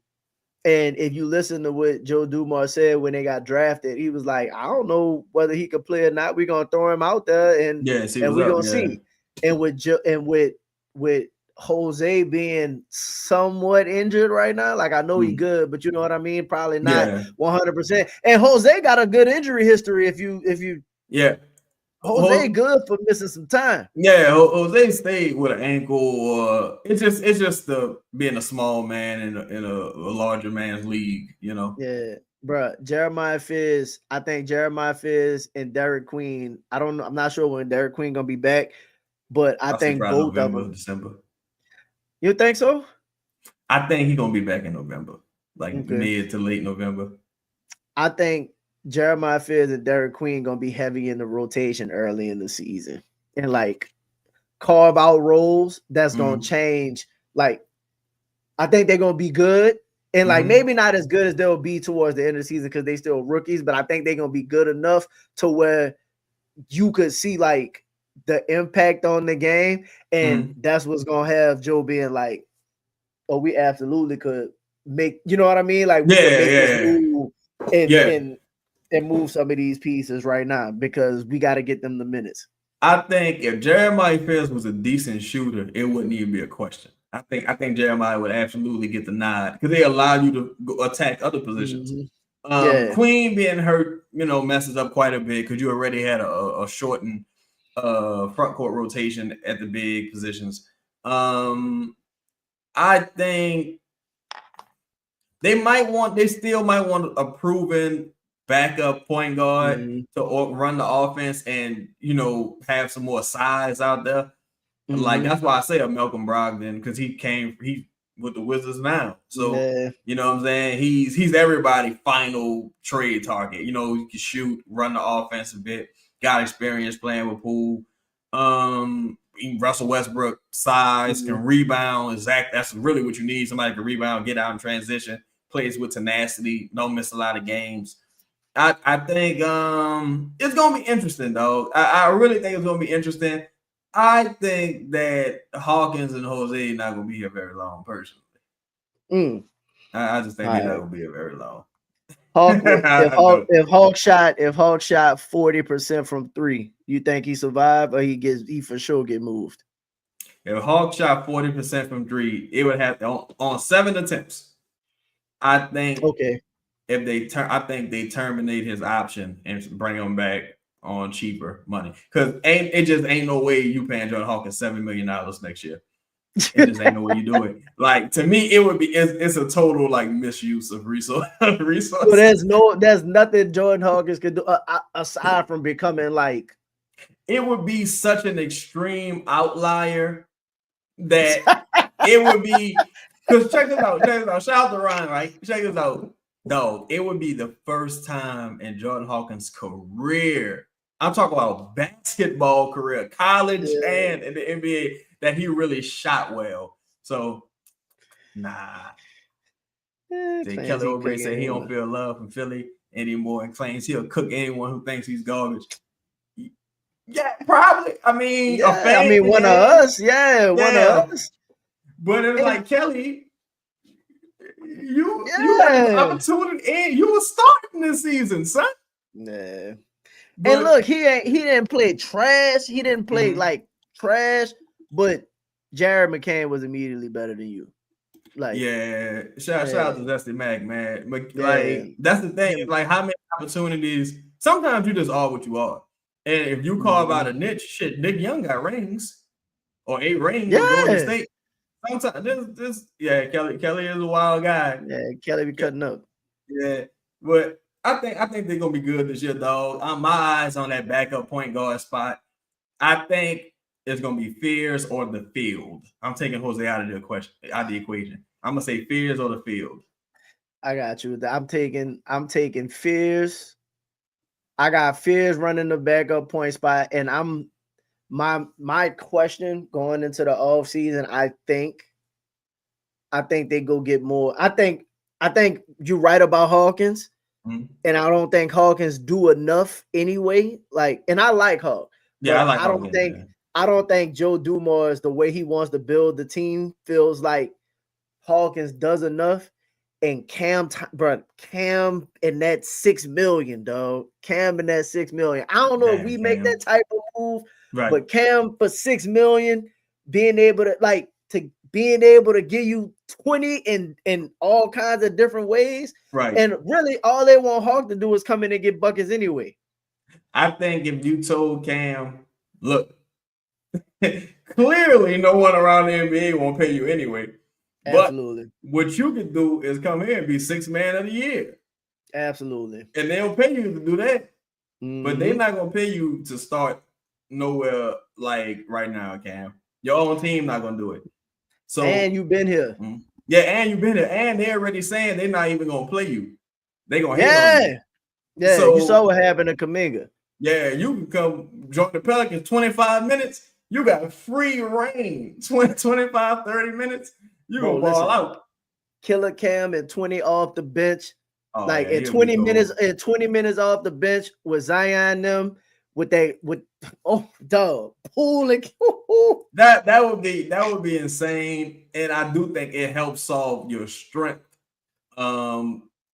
Speaker 1: And if you listen to what Joe Dumars said when they got drafted, he was like, I don't know whether he could play or not. We're gonna throw him out there and we're gonna see. And with Jose being somewhat injured right now, like I know he's good, but you know what I mean? Probably not 100%. And Jose got a good injury history. If you Jose good for missing some time.
Speaker 2: Yeah, Jose stayed with an ankle. It's just the being a small man in a larger man's league, you know.
Speaker 1: Yeah, bro. Jeremiah Fields. I think Jeremiah Fields and Derik Queen. I don't know. I'm not sure when Derik Queen gonna be back, but I think both of them.
Speaker 2: December.
Speaker 1: You think so?
Speaker 2: I think he's gonna be back in November, mid to late November.
Speaker 1: I think Jeremiah Fields and Derik Queen gonna be heavy in the rotation early in the season and like carve out roles that's gonna change. Like, I think they're gonna be good and like maybe not as good as they'll be towards the end of the season because they still rookies, but I think they're gonna be good enough to where you could see like the impact on the game, and that's what's gonna have Joe being like, "Oh, we absolutely could make," you know what I mean? Like, we could make this move and move some of these pieces right now because we got to get them the minutes.
Speaker 2: I think if Jeremiah Fields was a decent shooter, it wouldn't even be a question. I think Jeremiah would absolutely get the nod because they allow you to go attack other positions. Queen being hurt, messes up quite a bit because you already had a shortened front court rotation at the big positions. I think they still might want a proven backup point guard to run the offense and have some more size out there. Like that's why I say a Malcolm Brogdon because he's with the Wizards now. So you know what I'm saying? He's everybody's final trade target. He can shoot, run the offense a bit. Got experience playing with Poole. Russell Westbrook size, can rebound. That's really what you need. Somebody can rebound, get out in transition, plays with tenacity, don't miss a lot of games. I think it's gonna be interesting though. I really think it's gonna be interesting. I think that Hawkins and Jose are not gonna be here very long, personally. I just think they're not gonna be here very long.
Speaker 1: If Hawk shot 40% from 3, you think he survived or he for sure get moved?
Speaker 2: If Hawk shot 40% from 3, it would have on 7 attempts. I think I think they terminate his option and bring him back on cheaper money because it just ain't no way you paying Jordan Hawkins $7 million next year. It just ain't no way you do it. Like to me, it would be it's a total like misuse of resources.
Speaker 1: So there's nothing Jordan Hawkins could do aside from becoming like.
Speaker 2: It would be such an extreme outlier that it would be because check this out. Shout out to Ryan, right? Check this out. Dog, it would be the first time in Jordan Hawkins' career. I'm talking about basketball career, college and in the NBA, that he really shot well. So, nah. Kelly Oubre said he don't feel love from Philly anymore and claims he'll cook anyone who thinks he's garbage. Yeah, probably. I mean,
Speaker 1: one of us. Yeah, one of us.
Speaker 2: But it's like Kelly. You had an opportunity and you were starting this season, son.
Speaker 1: Nah. But, and look, he didn't play trash. He didn't play like trash, but Jared McCain was immediately better than you. Like,
Speaker 2: shout out to Dusty Mack, man. Like that's the thing. Like, how many opportunities? Sometimes you just are what you are. And if you carve out a niche, shit, Nick Young got rings or 8 rings in Golden State. Sometimes Kelly is a wild guy.
Speaker 1: Yeah, Kelly be cutting up.
Speaker 2: Yeah, but I think they're gonna be good this year, dog. My eyes on that backup point guard spot. I think it's gonna be Fears or the field. I'm taking Jose out of the equation. I'm gonna say Fears or the field.
Speaker 1: I got you. I'm taking Fears. I got Fears running the backup point spot, and my question going into the offseason, I think they go get more. I think you're right about Hawkins, and I don't think Hawkins do enough anyway. And I like Hawk.
Speaker 2: Yeah, I like
Speaker 1: Hawkins. I don't think Joe Dumars, the way he wants to build the team, feels like Hawkins does enough. And Cam in that $6 million, dog. Cam in that $6 million. I don't know if we make that type of move, right? But Cam for $6 million, being able to give you 20 in all kinds of different ways,
Speaker 2: right?
Speaker 1: And really, all they want Hawk to do is come in and get buckets anyway.
Speaker 2: I think if you told Cam, look, clearly no one around the NBA won't pay you anyway.
Speaker 1: Absolutely.
Speaker 2: But what you could do is come here and be 6th man of the year.
Speaker 1: Absolutely.
Speaker 2: And they'll pay you to do that.
Speaker 1: Mm-hmm.
Speaker 2: But they're not going to pay you to start nowhere like right now, Cam. Your own team not going to do it. So
Speaker 1: and you've been here.
Speaker 2: Yeah, and you've been here. And they're already saying they're not even going to play you. They're going to hate on you.
Speaker 1: Yeah, so, you saw what happened to Kuminga.
Speaker 2: Yeah, you can come join the Pelicans 25 minutes. You got free reign. 25, 30 minutes. You gonna ball out.
Speaker 1: Killer Cam and 20 off the bench. In 20 minutes off the bench with Zion them with Poole and
Speaker 2: that would be insane. And I do think it helps solve your strength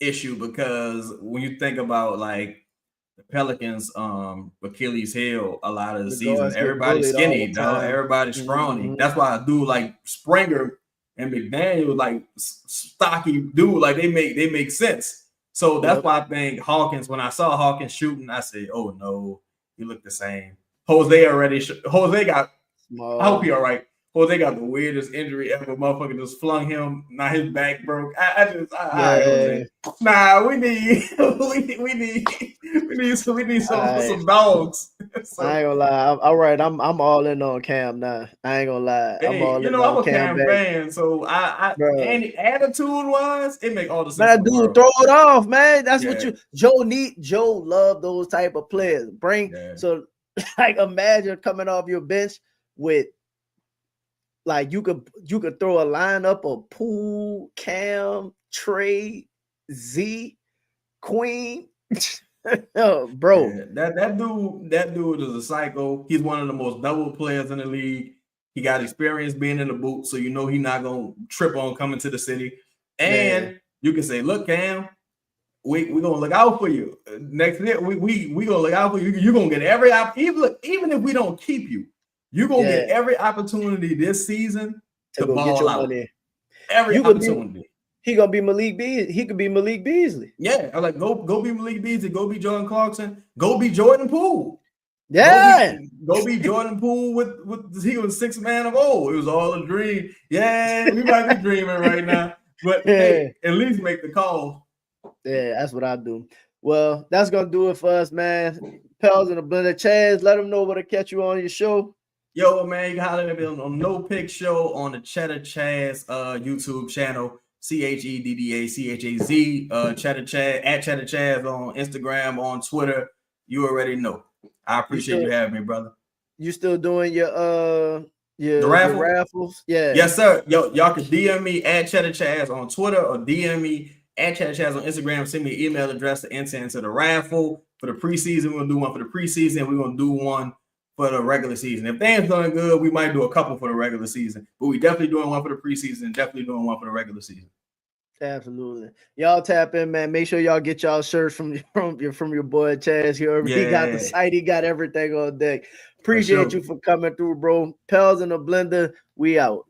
Speaker 2: issue, because when you think about like the Pelicans Achilles heel a lot of the season, everybody's skinny, dog. Everybody's scrawny. Mm-hmm. That's why I do like Springer and McDaniel, like stocky dude, like they make sense. So that's why I think Hawkins, when I saw Hawkins shooting, I said, oh no, he looked the same. Jose got I hope he all right. Jose got the weirdest injury ever. Motherfucker just flung him. Now his back broke. We need some dogs. So,
Speaker 1: I ain't gonna lie. All right, I'm all in on Cam now. I ain't gonna lie.
Speaker 2: I'm a Cam fan, so and attitude wise, it make all the sense.
Speaker 1: Man, dude, throw it off, man. That's what Joe love those type of players. So like imagine coming off your bench with like you could throw a lineup of Poole, Cam, Trey, Queen. Oh, bro.
Speaker 2: Yeah, that dude is a psycho. He's one of the most double players in the league. He got experience being in the boot, so you know he's not gonna trip on coming to the city. And you can say, look, Cam, we gonna look out for you. Next year, we gonna look out for you. You're gonna get every even if we don't keep you, you're gonna get every opportunity this season to ball out. Money. Every opportunity.
Speaker 1: He gonna be Malik Beasley. He could be Malik Beasley.
Speaker 2: Yeah, I like go be Malik Beasley. Go be Jordan Clarkson. Go be Jordan Poole.
Speaker 1: Yeah,
Speaker 2: go be Jordan Poole with he was 6th man of old. It was all a dream. Yeah, we might be dreaming right now, but hey, at least make the call.
Speaker 1: Yeah, that's what I do. Well, that's gonna do it for us, man. Pels and the Blender Chaz. Let them know where to catch you on your show.
Speaker 2: Yo, man, you can holler at me on No Pick Show on the Chedda Chaz YouTube channel. CHEDDACHAZ, Chedda Chaz, at Chedda Chaz on Instagram, on Twitter. You already know. I appreciate you having me, brother.
Speaker 1: You still doing your raffles? Yeah.
Speaker 2: Yes, sir. Yo, y'all can DM me at Chedda Chaz on Twitter or DM me at Chedda Chaz on Instagram. Send me an email address to enter into the raffle for the preseason. We're gonna do one for the preseason. We're gonna do one for the regular season. If things doing good, we might do a couple for the regular season, but we definitely doing one for the preseason and definitely doing one for the regular season.
Speaker 1: Absolutely. Y'all tap in, man. Make sure y'all get y'all shirts from your boy Chaz here. He got the site, he got everything on deck. Appreciate you for coming through, bro. Pels in the Blender, we out.